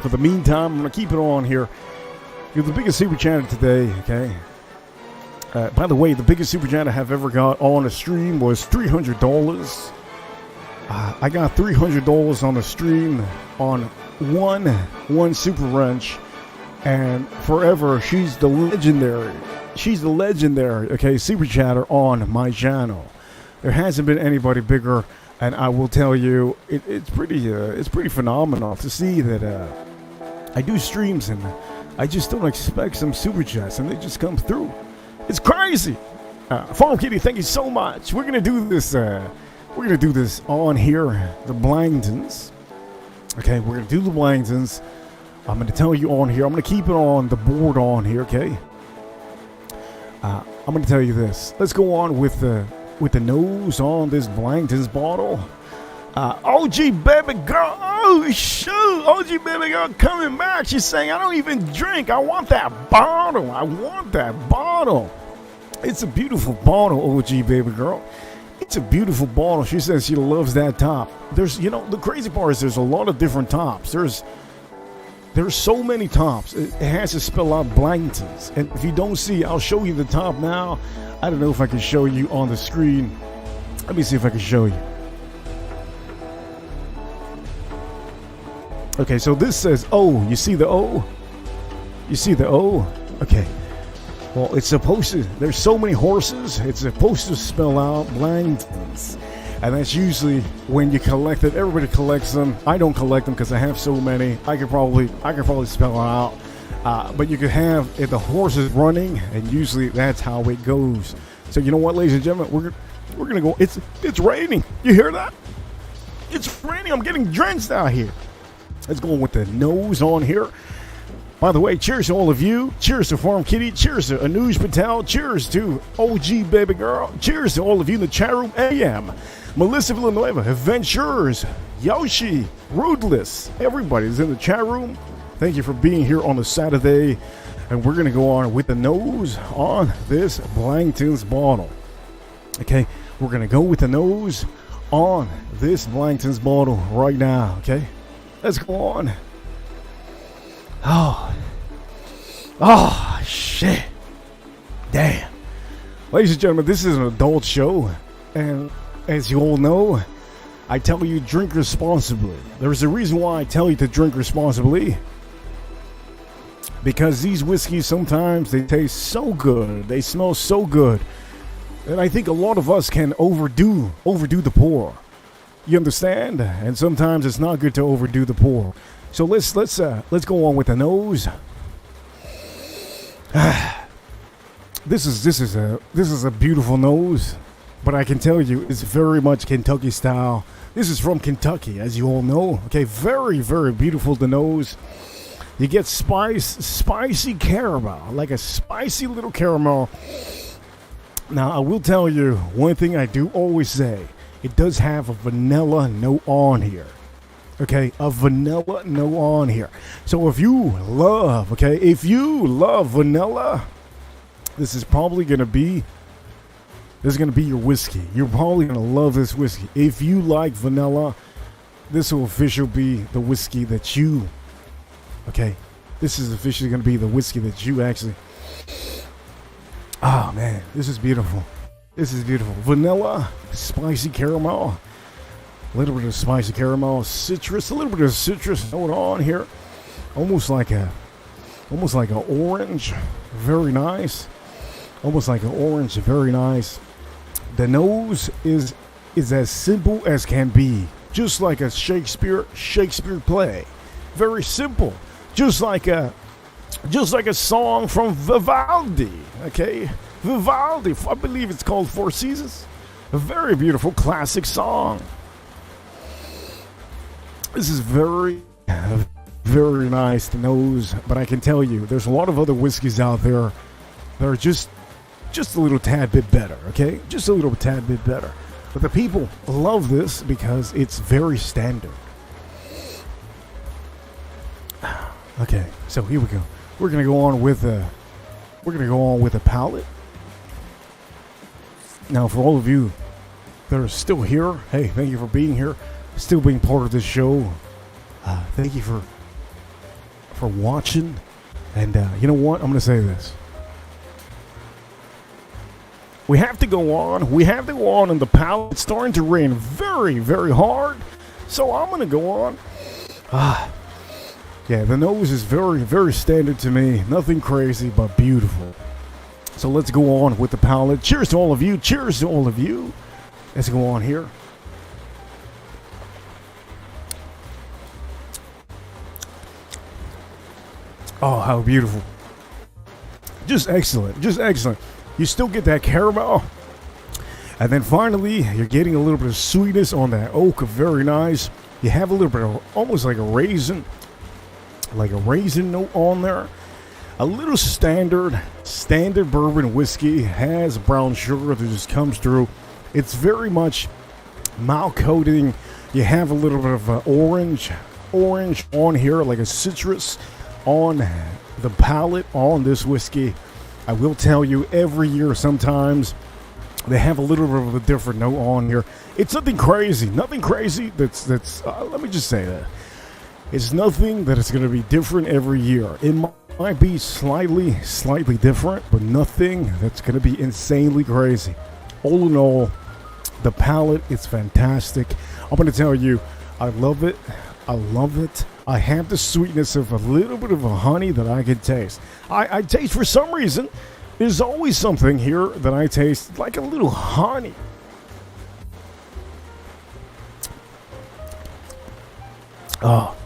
For the meantime, I'm going to keep it on here. You're the biggest super chatter today, okay? By the way, the biggest super chat I have ever got on a stream was $300. I got $300 on the stream on one super wrench, and forever she's the legendary, okay, super chatter on my channel. There hasn't been anybody bigger, and I will tell you, it's pretty phenomenal to see that I do streams and I just don't expect some super chats and they just come through. It's crazy. Farm Kitty, thank you so much. We're gonna do this. We're gonna do this on here, the BLANTON'S. Okay, we're gonna do the BLANTON'S. I'm gonna tell you on here. I'm gonna keep it on the board on here. Okay. I'm gonna tell you this. Let's go on with the nose on this BLANTON'S bottle. OG Baby Girl. Oh shoot! OG Baby Girl coming back. She's saying, "I don't even drink. I want that bottle. I want that bottle." It's a beautiful bottle, OG Baby Girl. It's a beautiful bottle. She says she loves that top. There's, you know, the crazy part is there's a lot of different tops. There's so many tops. It has to spell out BLANTON'S. And if you don't see, I'll show you the top now. I don't know if I can show you on the screen. Let me see if I can show you. Okay, so this says O. You see the O? You see the O? Okay. Well, it's supposed to, there's so many horses, it's supposed to spell out BLANTON'S. And that's usually when you collect it. Everybody collects them. I don't collect them because I have so many. I could probably spell it out. But you could have the horses running, and usually that's how it goes. So you know what, ladies and gentlemen, we're gonna go. It's raining. You hear that? It's raining. I'm getting drenched out here. Let's go with the nose on here. By the way, cheers to all of you. Cheers to Farm Kitty. Cheers to Anuj Patel. Cheers to OG Baby Girl. Cheers to all of you in the Chatroom AM. Melissa Villanueva, Adventures, Yoshi, Ruthless. Everybody's in the chat room. Thank you for being here on a Saturday. And we're going to go on with the nose on this BLANTON'S bottle. Okay, we're going to go with the nose on this BLANTON'S bottle right now. Okay, let's go on. Oh, shit. Damn. Ladies and gentlemen, this is an adult show. And as you all know, I tell you drink responsibly. There's a reason why I tell you to drink responsibly. Because these whiskeys sometimes, they taste so good. They smell so good. And I think a lot of us can overdo the pour. You understand? And sometimes it's not good to overdo the pour. So let's go on with the nose. This is a beautiful nose, but I can tell you it's very much Kentucky style. This is from Kentucky, as you all know. Okay, very, very beautiful, the nose. You get spicy caramel, like a spicy little caramel. Now I will tell you one thing I do always say. It does have a vanilla note on here. Okay, a vanilla note on here. So if you love vanilla, this is probably gonna be your whiskey. You're probably gonna love this whiskey. If you like vanilla, this will officially be the whiskey that you. Okay, this is officially gonna be the whiskey that you actually. Oh man, this is beautiful. This is beautiful. Vanilla, spicy caramel. A little bit of spicy caramel, citrus, a little bit of citrus note on here. Almost like an orange. Very nice. Almost like an orange, very nice. The nose is as simple as can be. Just like a Shakespeare play. Very simple. Just like a song from Vivaldi. Okay? Vivaldi. I believe it's called Four Seasons. A very beautiful classic song. This is very very nice to nose, but I can tell you, there's a lot of other whiskeys out there that are just a little tad bit better, okay? Just a little tad bit better. But the people love this because it's very standard. Okay, so here we go. We're gonna go on with a palate. Now, for all of you that are still here, hey, thank you for being here, still being part of this show. Thank you for watching. And you know what? I'm gonna say this. We have to go on. We have to go on in the palate. It's starting to rain very, very hard. So I'm gonna go on. Yeah, the nose is very, very standard to me. Nothing crazy, but beautiful. So let's go on with the palate. Cheers to all of you. Cheers to all of you. Let's go on here. Oh, how beautiful. Just excellent. Just excellent. You still get that caramel. And then finally, you're getting a little bit of sweetness on that oak. Very nice. You have a little bit of almost like a raisin note on there. A little standard bourbon whiskey has brown sugar that just comes through. It's very much mild coating. You have a little bit of orange on here, like a citrus on the palate on this whiskey. I will tell you, every year sometimes they have a little bit of a different note on here. It's nothing crazy. That's let me just say that. It's nothing that is going to be different every year. It might be slightly different, but nothing that's going to be insanely crazy. All in all, the palate is fantastic. I'm going to tell you, I love it. I have the sweetness of a little bit of a honey that I can taste. I taste, for some reason, there's always something here that I taste like a little honey. Oh,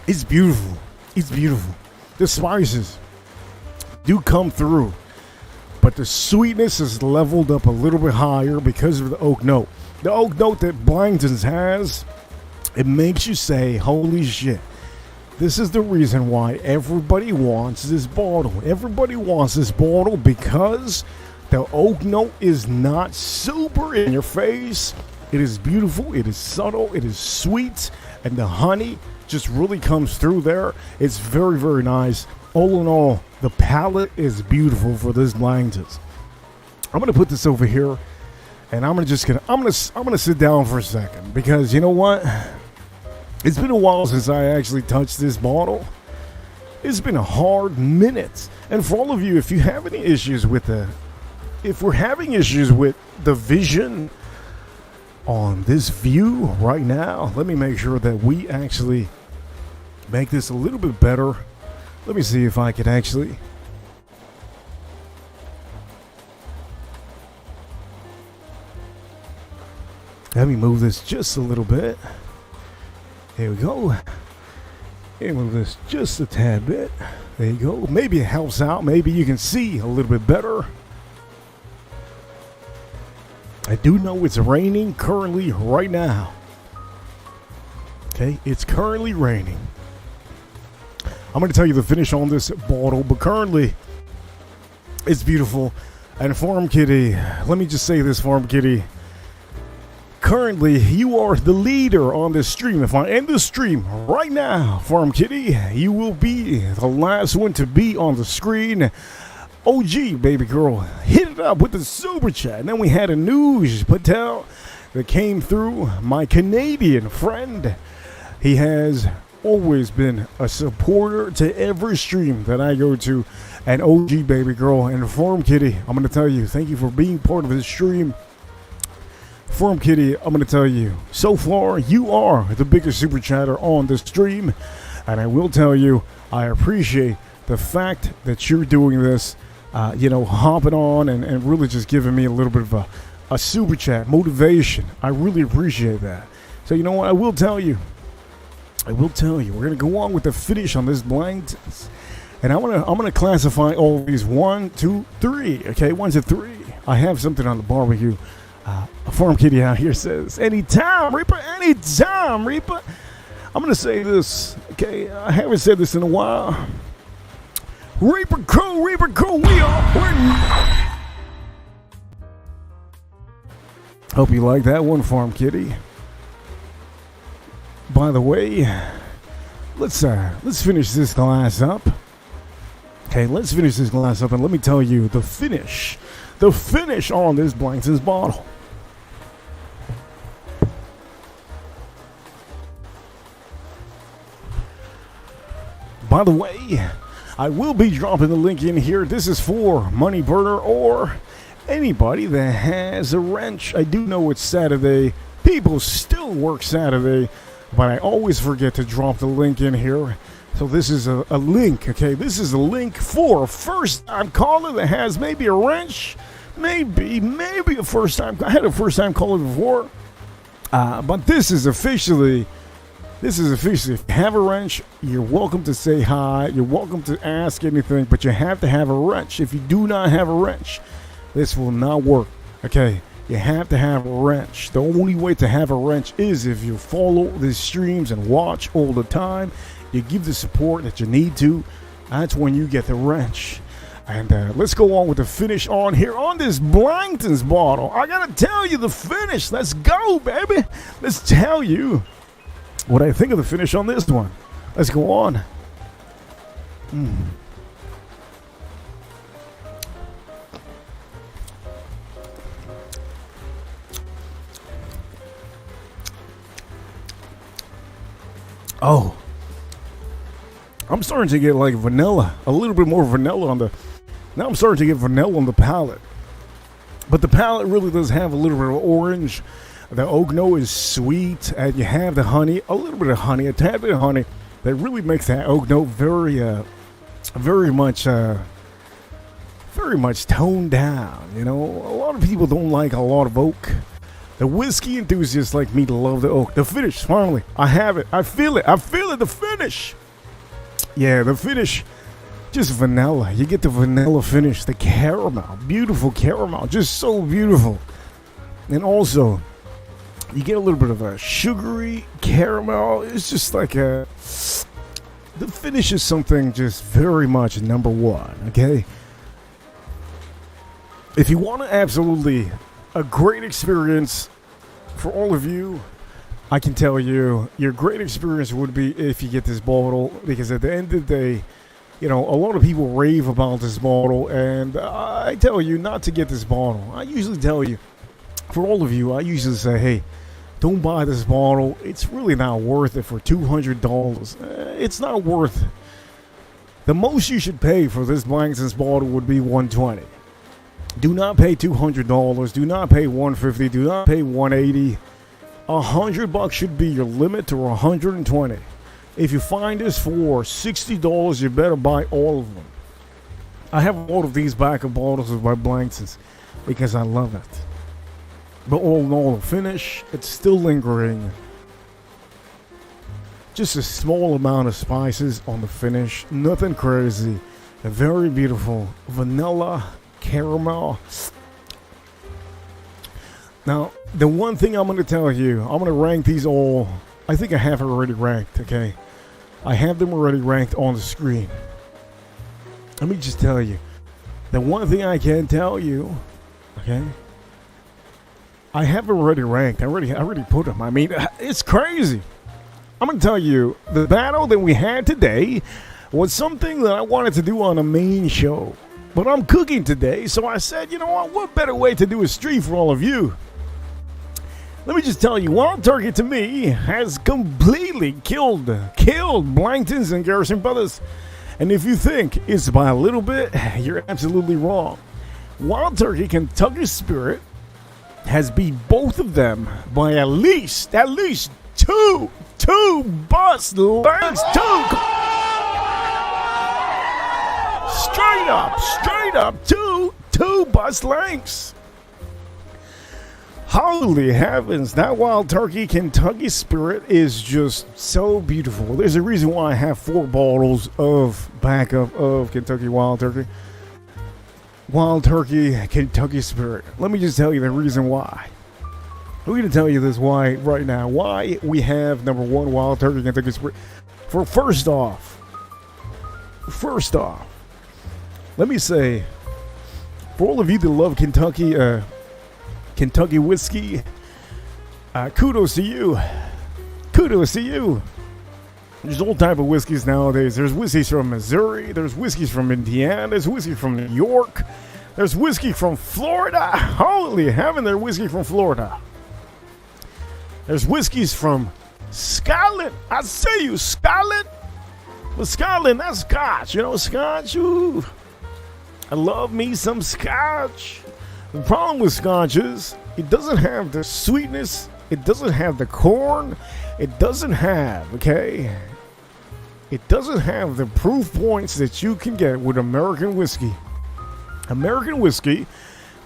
it's beautiful. It's beautiful. The spices do come through, but the sweetness is leveled up a little bit higher because of the oak note. The oak note that BLANTON'S has, it makes you say, holy shit. This is the reason why everybody wants this bottle. Everybody wants this bottle because the oak note is not super in your face. It is beautiful. It is subtle. It is sweet. And the honey just really comes through there. It's very, very nice. All in all, the palate is beautiful for this BLANTON'S. I'm gonna put this over here, and I'm gonna sit down for a second because you know what? It's been a while since I actually touched this bottle. It's been a hard minute. And for all of you, if you have any issues with if we're having issues with the vision on this view right now, let me make sure that we actually make this a little bit better. Let me see if I can actually. Let me move this just a little bit. There we go. Let me move this just a tad bit. There you go. Maybe it helps out. Maybe you can see a little bit better. I do know it's raining currently right now. Okay, it's currently raining. I'm going to tell you the finish on this bottle, but currently it's beautiful. And Farm Kitty, let me just say this, Farm Kitty. Currently, you are the leader on this stream. If I end the stream right now, Farm Kitty, you will be the last one to be on the screen. OG, baby girl, hit it up with the super chat. And then we had a news Patel that came through. My Canadian friend, he has always been a supporter to every stream that I go to. And OG, baby girl, and Farm Kitty, I'm going to tell you, thank you for being part of this stream. Farm Kitty, I'm going to tell you, so far, you are the biggest super chatter on the stream. And I will tell you, I appreciate the fact that you're doing this, hopping on and really just giving me a little bit of a super chat motivation. I really appreciate that. So, you know what? I will tell you. We're going to go on with the finish on this BLANTON'S. And I'm gonna classify all of these 1, 2, 3. Okay, 1 to 3. I have something on the barbecue. Farm Kitty out here says, anytime, Reaper, anytime, Reaper. I'm going to say this. Okay, I haven't said this in a while. Reaper Crew, we are. Hope you like that one, Farm Kitty. By the way, let's finish this glass up. Okay, let's finish this glass up, and let me tell you the finish on this BLANTO'S bottle. By the way, I will be dropping the link in here. This is for Money Burner or anybody that has a wrench. I do know it's Saturday. People still work Saturday, but I always forget to drop the link in here. So this is a link, okay? This is a link for a first-time caller that has maybe a wrench, maybe a first-time. I had a first-time caller before, but this is officially. If you have a wrench, you're welcome to say hi. You're welcome to ask anything, but you have to have a wrench. If you do not have a wrench, this will not work, okay? You have to have a wrench. The only way to have a wrench is if you follow the streams and watch all the time. You give the support that you need to. That's when you get the wrench. And let's go on with the finish on here on this BLANTO'S bottle. I gotta tell you the finish. Let's go, baby. Let's tell you what I think of the finish on this one. Let's go on. Oh, I'm starting to get like vanilla, a little bit more vanilla on the. Now I'm starting to get vanilla on the palate, but the palate really does have a little bit of orange. The oak note is sweet, and you have the honey, a little bit of honey, a tad bit of honey, that really makes that oak note very much toned down. You know, a lot of people don't like a lot of oak. The whiskey enthusiasts like me love the oak. The finish, finally, I have it. I feel it. The finish. Yeah, the finish, just vanilla. You get the vanilla finish, the caramel, beautiful caramel, just so beautiful. And also, you get a little bit of a sugary caramel. It's just like the finish is something just very much number one, okay? If you want to absolutely a great experience for all of you, I can tell you your great experience would be if you get this bottle, because at the end of the day, you know, a lot of people rave about this bottle, and I tell you not to get this bottle. I usually tell you, for all of you, I usually say, hey, don't buy this bottle. It's really not worth it for $200. It's not worth it. The most you should pay for this BLANTO'S bottle would be $120. Do not pay $200. Do not pay $150. Do not pay $180. $100 should be your limit to $120. If you find this for $60, you better buy all of them. I have all of these backup bottles of my BLANTO'S because I love it. But all in all, the finish, it's still lingering. Just a small amount of spices on the finish. Nothing crazy. A very beautiful vanilla caramel. Now, the one thing I'm going to tell you, I'm going to rank these all. I think I have it already ranked, okay? I have them already ranked on the screen. Let me just tell you. The one thing I can tell you, okay? I have them already ranked. I already put them. I mean, it's crazy. I'm going to tell you, the battle that we had today was something that I wanted to do on a main show. But I'm cooking today, so I said, you know what better way to do a stream for all of you? Let me just tell you, Wild Turkey to me has completely killed BLANTO'S and Garrison Brothers. And if you think it's by a little bit, you're absolutely wrong. Wild Turkey Kentucky Spirit has beat both of them by at least two bus lengths. Straight up, two bus lengths. Holy heavens, that Wild Turkey Kentucky Spirit is just so beautiful. There's a reason why I have 4 bottles of backup of Kentucky Wild Turkey. Wild Turkey Kentucky Spirit. Let me just tell you the reason why. I'm going to tell you this why right now. Why we have number 1 Wild Turkey Kentucky Spirit. First off, let me say, for all of you that love Kentucky whiskey, kudos to you. Kudos to you. There's all type of whiskeys nowadays. There's whiskeys from Missouri. There's whiskeys from Indiana. There's whiskey from New York. There's whiskey from Florida. Holy heaven, there's whiskey from Florida. There's whiskeys from Scotland. I say you, Scotland. But Scotland, that's Scotch. You know, Scotch, ooh. I love me some Scotch. The problem with Scotch is it doesn't have the sweetness. It doesn't have the corn. It doesn't have, okay? It doesn't have the proof points that you can get with American whiskey. American whiskey,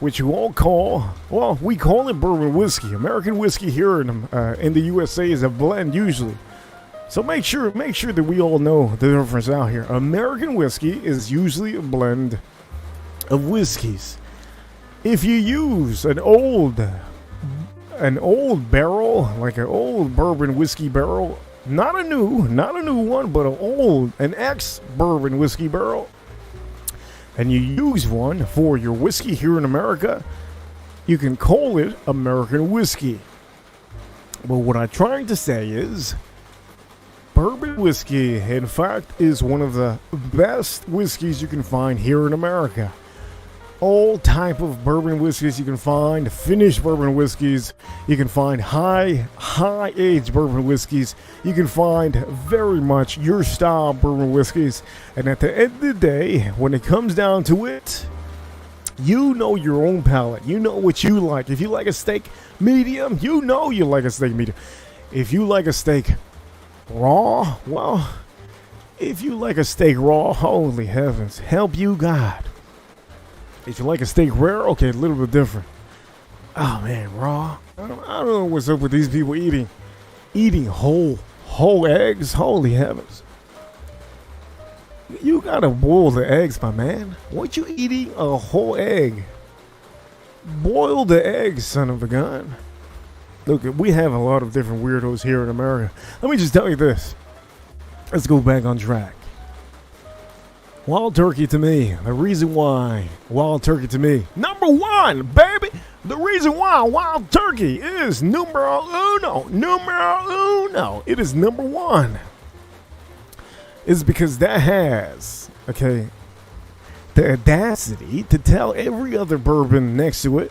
which you all call, well, we call it bourbon whiskey. American whiskey here in the USA is a blend usually. So make sure that we all know the difference out here. American whiskey is usually a blend of whiskeys. If you use an old barrel, like an old bourbon whiskey barrel, not a new one, but an ex-bourbon whiskey barrel, and you use one for your whiskey here in America, you can call it American whiskey. But what I'm trying to say is, bourbon whiskey, in fact, is one of the best whiskeys you can find here in America. All type of bourbon whiskeys you can find, finished bourbon whiskeys, you can find high-aged bourbon whiskeys, you can find very much your style bourbon whiskeys, and at the end of the day, when it comes down to it, you know your own palate, you know what you like. If you like a steak medium, you know you like a steak medium. If you like a steak raw, well, if you like a steak raw, holy heavens, help you God. If you like a steak rare, okay, a little bit different. Oh man, raw. I don't know what's up with these people eating whole eggs. Holy heavens! You gotta boil the eggs, my man. What you eating a whole egg? Boil the eggs, son of a gun. Look, we have a lot of different weirdos here in America. Let me just tell you this. Let's go back on track. Wild turkey to me, the reason why wild turkey to me, number one, baby. The reason why wild turkey is numero uno. It is number one. Is because that has, okay, the audacity to tell every other bourbon next to it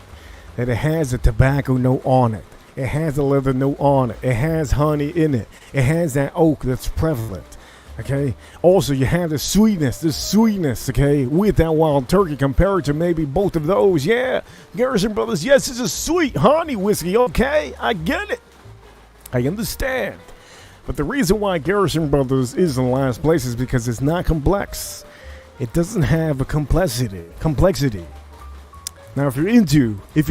that it has a tobacco note on it. It has a leather note on it. It has honey in it. It has that oak that's prevalent. Okay. Also, you have the sweetness, okay, with that wild turkey compared to maybe both of those. Yeah, Garrison Brothers, yes, it's a sweet honey whiskey, okay? I get it. I understand. But the reason why Garrison Brothers is in last place is because it's not complex. It doesn't have a complexity. Now, if you're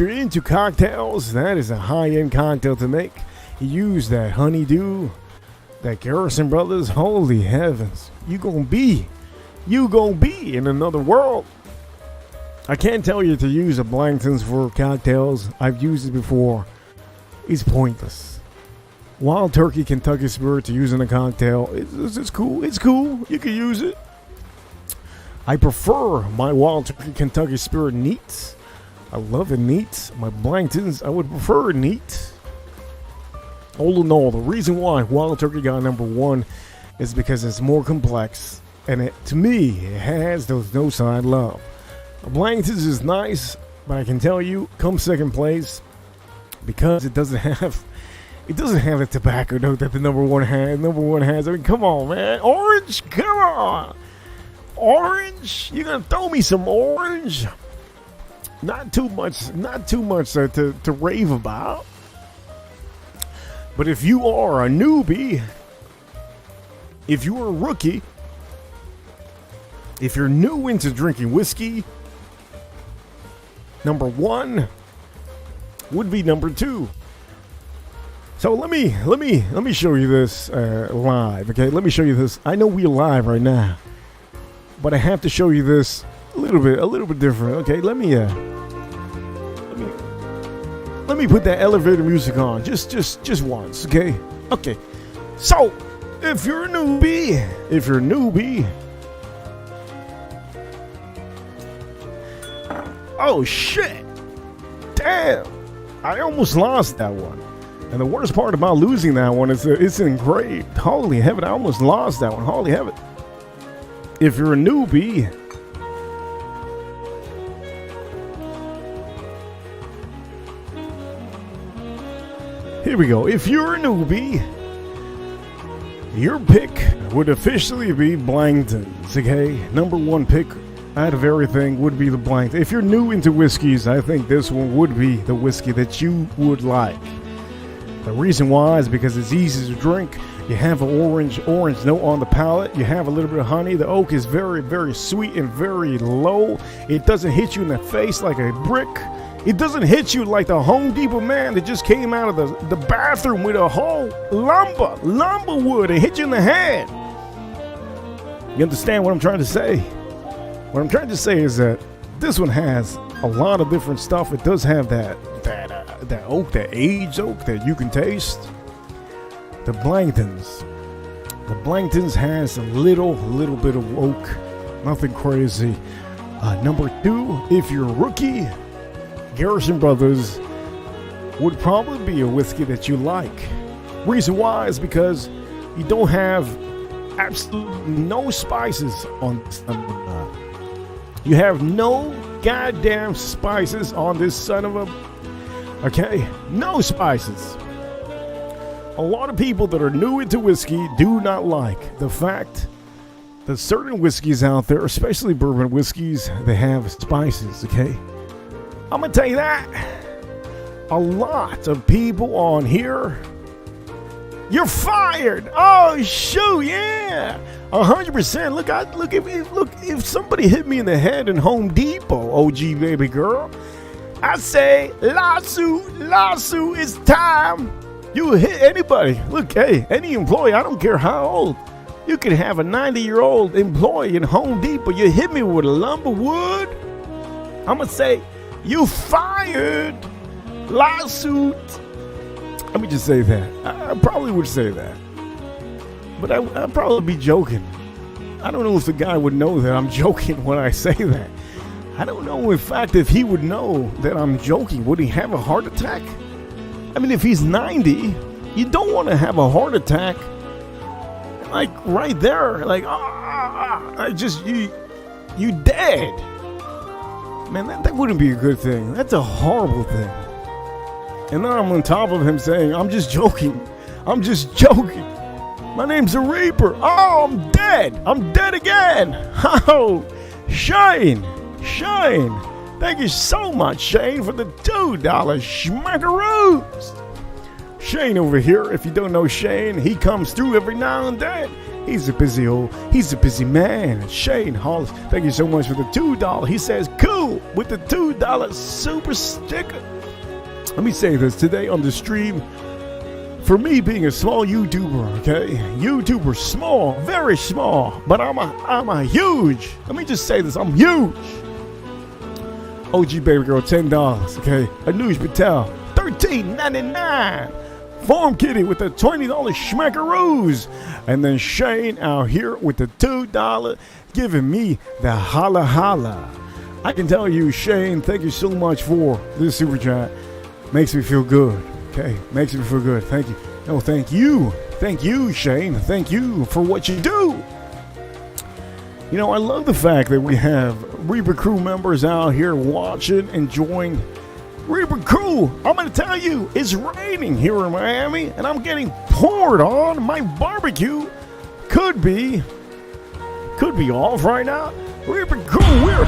into cocktails, that is a high-end cocktail to make. You use that honeydew, that Garrison Brothers, holy heavens, you gonna be in another world. I can't tell you to use a BLANTO'S for cocktails. I've used it before. It's pointless. Wild Turkey Kentucky Spirit to use in a cocktail, it's cool. It's cool. You can use it. I prefer my Wild Turkey Kentucky Spirit neat. I love it neat. My BLANTO'S, I would prefer it neat. All in all, the reason why Wild Turkey got number one is because it's more complex, and to me, it has those notes I love. BLANTO'S is nice, but I can tell you, come second place because it doesn't have the tobacco note that the number one has. I mean, come on, man, orange, come on, orange. You gonna throw me some orange? Not too much to rave about. But if you are a newbie, if you're a rookie, if you're new into drinking whiskey, number one would be number two. So let me show you this live. Okay, let me show you this. I know we're live right now, but I have to show you this a little bit different. Okay, let me put that elevator music on just once, okay? Okay. So, if you're a newbie, oh shit, damn, I almost lost that one. And the worst part about losing that one is that it's engraved. Holy heaven, I almost lost that one. Holy heaven. If you're a newbie, here we go. If you're a newbie, your pick would officially be BLANTON'S, okay? Number one pick out of everything would be the BLANTON'S. If you're new into whiskeys, I think this one would be the whiskey that you would like. The reason why is because it's easy to drink. You have an orange note on the palate. You have a little bit of honey. The oak is very, very sweet and very low. It doesn't hit you in the face like a brick. It doesn't hit you like the Home Depot man that just came out of the bathroom with a whole lumber wood and hit you in the head. You understand what I'm trying to say? What I'm trying to say is that this one has a lot of different stuff. It does have that oak, that aged oak that you can taste. The BLANTON'S has a little bit of oak, nothing crazy. Number two, if you're a rookie, Garrison Brothers would probably be a whiskey that you like. Reason why is because you don't have absolutely no spices on this. You have no goddamn spices on this son of a... Okay, no spices. A lot of people that are new into whiskey do not like the fact that certain whiskeys out there, especially bourbon whiskeys, they have spices, okay? I'm gonna tell you that. A lot of people on here, you're fired. Oh shoot, yeah. 100%. Look, if somebody hit me in the head in Home Depot, OG baby girl, I say, lawsuit, it's time. You hit anybody. Look, hey, any employee, I don't care how old. You can have a 90-year-old employee in Home Depot. You hit me with a lumber wood, I'm going to say, you fired. Lawsuit. Let me just say that. I probably would say that. But I'd probably be joking. I don't know if the guy would know that I'm joking when I say that. I don't know, in fact, if he would know that I'm joking. Would he have a heart attack? I mean, if he's 90, you don't want to have a heart attack. Like, right there. Like, you dead. Man, that wouldn't be a good thing. That's a horrible thing. And then I'm on top of him saying, I'm just joking. My name's the Reaper. Oh, I'm dead. I'm dead again. Oh, Shane. Thank you so much, Shane, for the $2 schmackaroos. Shane over here, if you don't know Shane, he comes through every now and then. He's a busy man. Shane Hollis, thank you so much for the $2. He says, cool, with the $2 super sticker. Let me say this, today on the stream, for me being a small YouTuber, okay? YouTuber, small, very small, but I'm a huge. Let me just say this, I'm huge. OG baby girl, $10, okay? Anuj Patel, $13.99. Farm Kitty with the $20 schmackaroos. And then Shane out here with the $2 giving me the holla holla. I can tell you, Shane, thank you so much for this super chat. Makes me feel good. Okay, makes me feel good. Thank you. No, thank you. Thank you, Shane. Thank you for what you do. You know, I love the fact that we have Reaper crew members out here watching, enjoying. Reaper crew, I'm going to tell you, it's raining here in Miami, and I'm getting poured on. My barbecue could be off right now. Reaper crew, we're...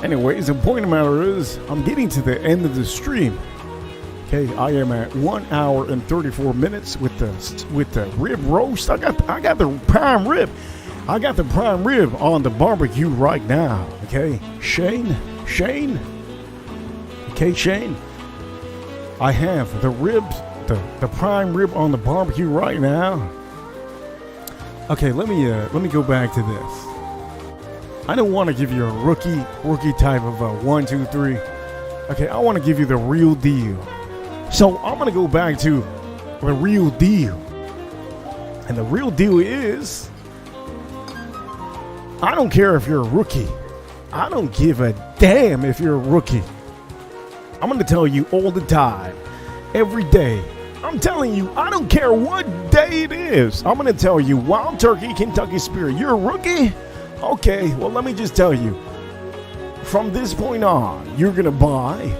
Anyways, the point of the matter is, I'm getting to the end of the stream. Okay, I am at 1 hour and 34 minutes with the rib roast. I got the prime rib. I got the prime rib on the barbecue right now. Okay, Shane. Okay, Shane. I have the ribs, the prime rib on the barbecue right now. Okay, let me go back to this. I don't want to give you a rookie type of 1, 2, 3. Okay, I want to give you the real deal. So I'm gonna go back to the real deal. And the real deal is, I don't care if you're a rookie. I don't give a damn if you're a rookie. I'm going to tell you all the time, every day. I'm telling you, I don't care what day it is. I'm going to tell you, Wild Turkey, Kentucky Spirit. You're a rookie? Okay, well, let me just tell you. From this point on, you're going to buy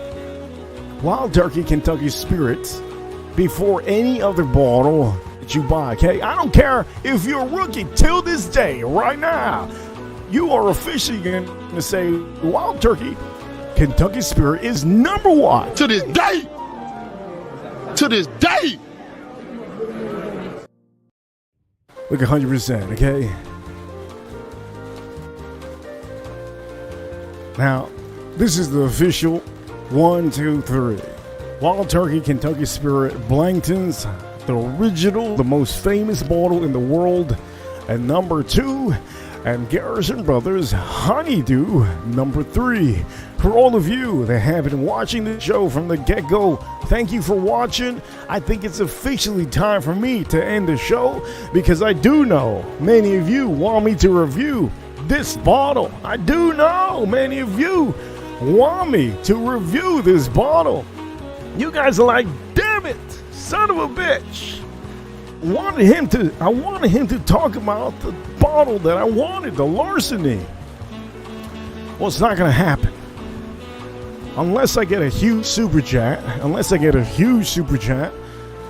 Wild Turkey, Kentucky Spirits before any other bottle that you buy, okay? I don't care if you're a rookie till this day, right now. You are officially going to say Wild Turkey, Kentucky Spirit is number one. To this day! To this day! Look, 100%, okay? Now, this is the official 1, 2, 3. Wild Turkey, Kentucky Spirit, BLANTON'S, the original, the most famous bottle in the world. And number 2, and Garrison Brothers Honeydew, number 3. For all of you that have been watching the show from the get-go, thank you for watching. I think it's officially time for me to end the show because I do know many of you want me to review this bottle. I do know many of you want me to review this bottle. You guys are like, damn it, son of a bitch. I wanted him to talk about the bottle that I wanted, the larceny. Well, it's not going to happen. Unless I get a huge super chat,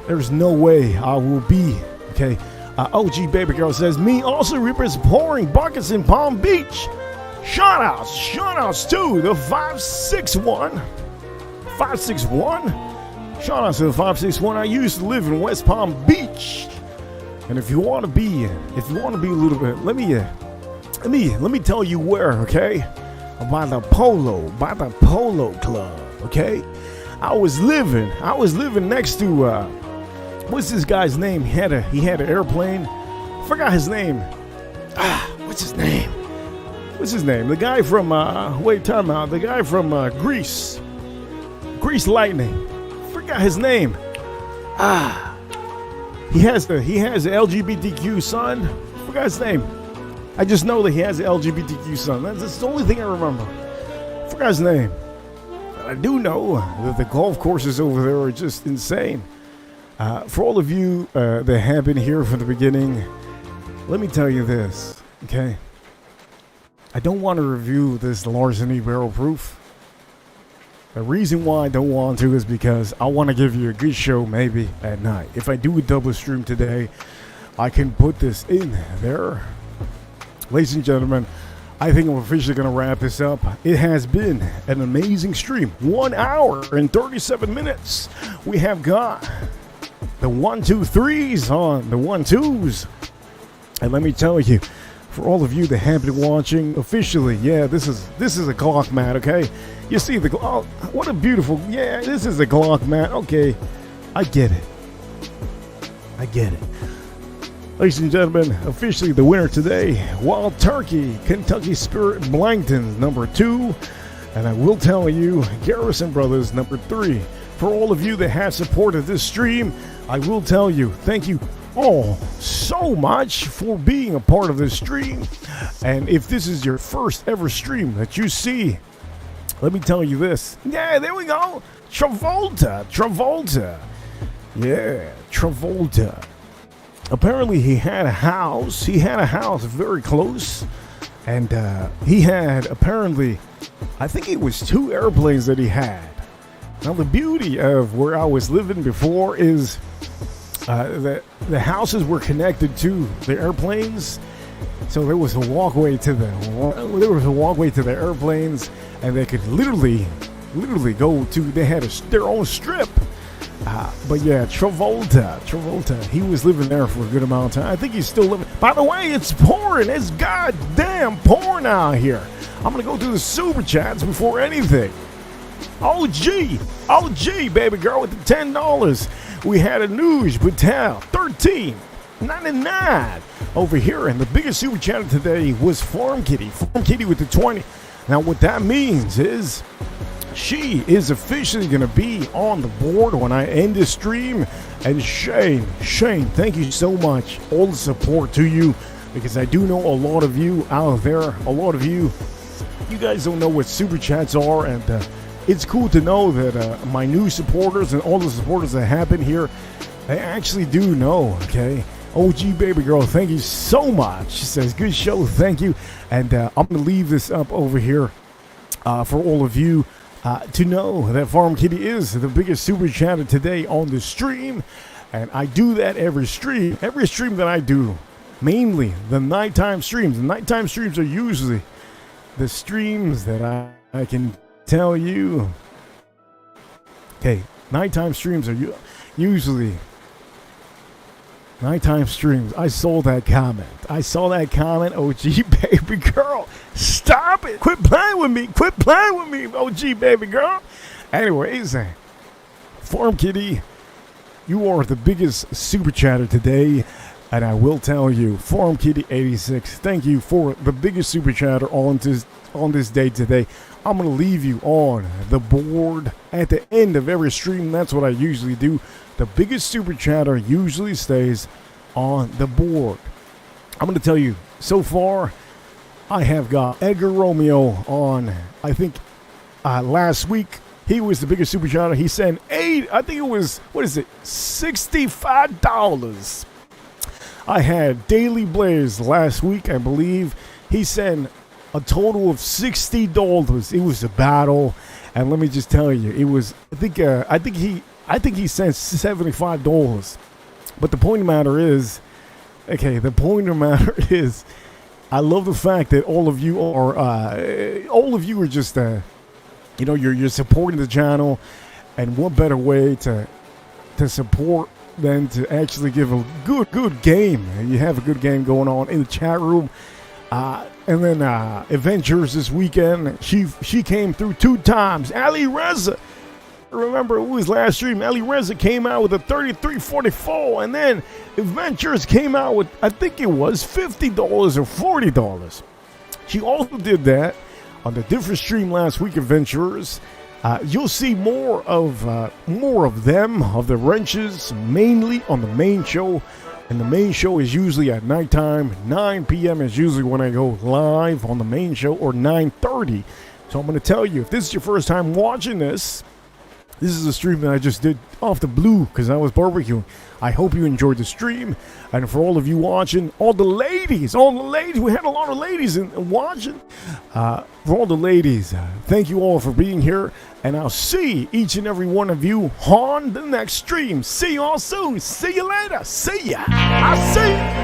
there's no way I will be, okay? OG Baby Girl says, me also Reapers pouring buckets in Palm Beach. Shoutouts to the 561. Shout out to the 561. I used to live in West Palm Beach, and if you want to be a little bit, let me tell you where, okay? By the Polo Club, okay? I was living next to what's this guy's name? He had an airplane. Forgot his name. What's his name? The guy from the guy from Grease Lightning. Forgot his name. He has the LGBTQ son. Forgot his name. I just know that he has an LGBTQ son. That's the only thing I remember. Forgot his name. But I do know that the golf courses over there are just insane. For all of you that have been here from the beginning, let me tell you this, okay? I don't want to review this larceny barrel proof. The reason why I don't want to is because I want to give you a good show maybe at night. If I do a double stream today, I can put this in there. Ladies and gentlemen, I think I'm officially going to wrap this up. It has been an amazing stream. 1 hour and 37 minutes. We have got the 1, 2, 3s on the 1, 2s. And let me tell you, for all of you that have been watching officially, yeah, this is a clock mat, okay? You see the clock, what a beautiful, yeah, this is a clock mat, okay? I get it. Ladies and gentlemen, officially the winner today, Wild Turkey, Kentucky Spirit, BLANTON'S, number 2. And I will tell you, Garrison Brothers, number 3. For all of you that have supported this stream, I will tell you, thank you all so much for being a part of this stream. And if this is your first ever stream that you see, let me tell you this. Yeah, there we go. Travolta. Yeah, Travolta. Apparently he had a house very close, and he had apparently, I think it was 2 airplanes that he had. Now the beauty of where I was living before is that the houses were connected to the airplanes, so there was a walkway to the airplanes, and they could literally go to. They had their own strip. But yeah, Travolta, he was living there for a good amount of time. I think he's still living. By the way, it's pouring. It's goddamn pouring out here. I'm gonna go through the super chats before anything. OG, baby girl with the $10. We had a Nuge Patel, $13.99 over here. And the biggest super chat today was Farm Kitty with the 20. Now what that means is she is officially going to be on the board when I end this stream. And Shane, thank you so much. All the support to you, because I do know a lot of you out there, a lot of you guys don't know what Super Chats are, and it's cool to know that my new supporters and all the supporters that happen here, they actually do know, okay? OG Baby Girl, thank you so much. She says, good show, thank you. And I'm going to leave this up over here for all of you to know that Farm Kitty is the biggest Super Chatter today on the stream. And I do that every stream that I do. Mainly the nighttime streams. The nighttime streams are usually the streams that I can tell you. Okay, nighttime streams are usually nighttime streams. I saw that comment. OG Baby Girl. Stop it. Quit playing with me, OG Baby Girl. Anyways, Farm Kitty, you are the biggest Super Chatter today. And I will tell you, Farm Kitty 86, thank you for the biggest Super Chatter on this day today. I'm going to leave you on the board at the end of every stream. That's what I usually do. The biggest Super Chatter usually stays on the board. I'm going to tell you, so far, I have got Edgar Romeo on, I think, last week. He was the biggest Super Chatter. He sent $65. I had Daily Blaze last week, I believe. He sent a total of $60. It was a battle, and let me just tell you, it was. I think he sent $75. But the point of the matter is, I love the fact that all of you are just, you're supporting the channel, and what better way to support than to actually give a good game. You have a good game going on in the chat room. And then Adventures this weekend, she came through 2 times. Ali Reza, remember it was last stream, Ali Reza came out with a 33.44, and then Adventures came out with, I think it was $50 or $40. She also did that on the different stream last week, Adventurers. You'll see more of them, of the wrenches, mainly on the main show. And the main show is usually at nighttime. 9 p.m. is usually when I go live on the main show, or 9:30. So I'm going to tell you, if this is your first time watching this is a stream that I just did off the blue because I was barbecuing. I hope you enjoyed the stream. And for all of you watching, all the ladies, we had a lot of ladies watching. For all the ladies, thank you all for being here. And I'll see each and every one of you on the next stream. See you all soon. See you later. See ya. I'll see you.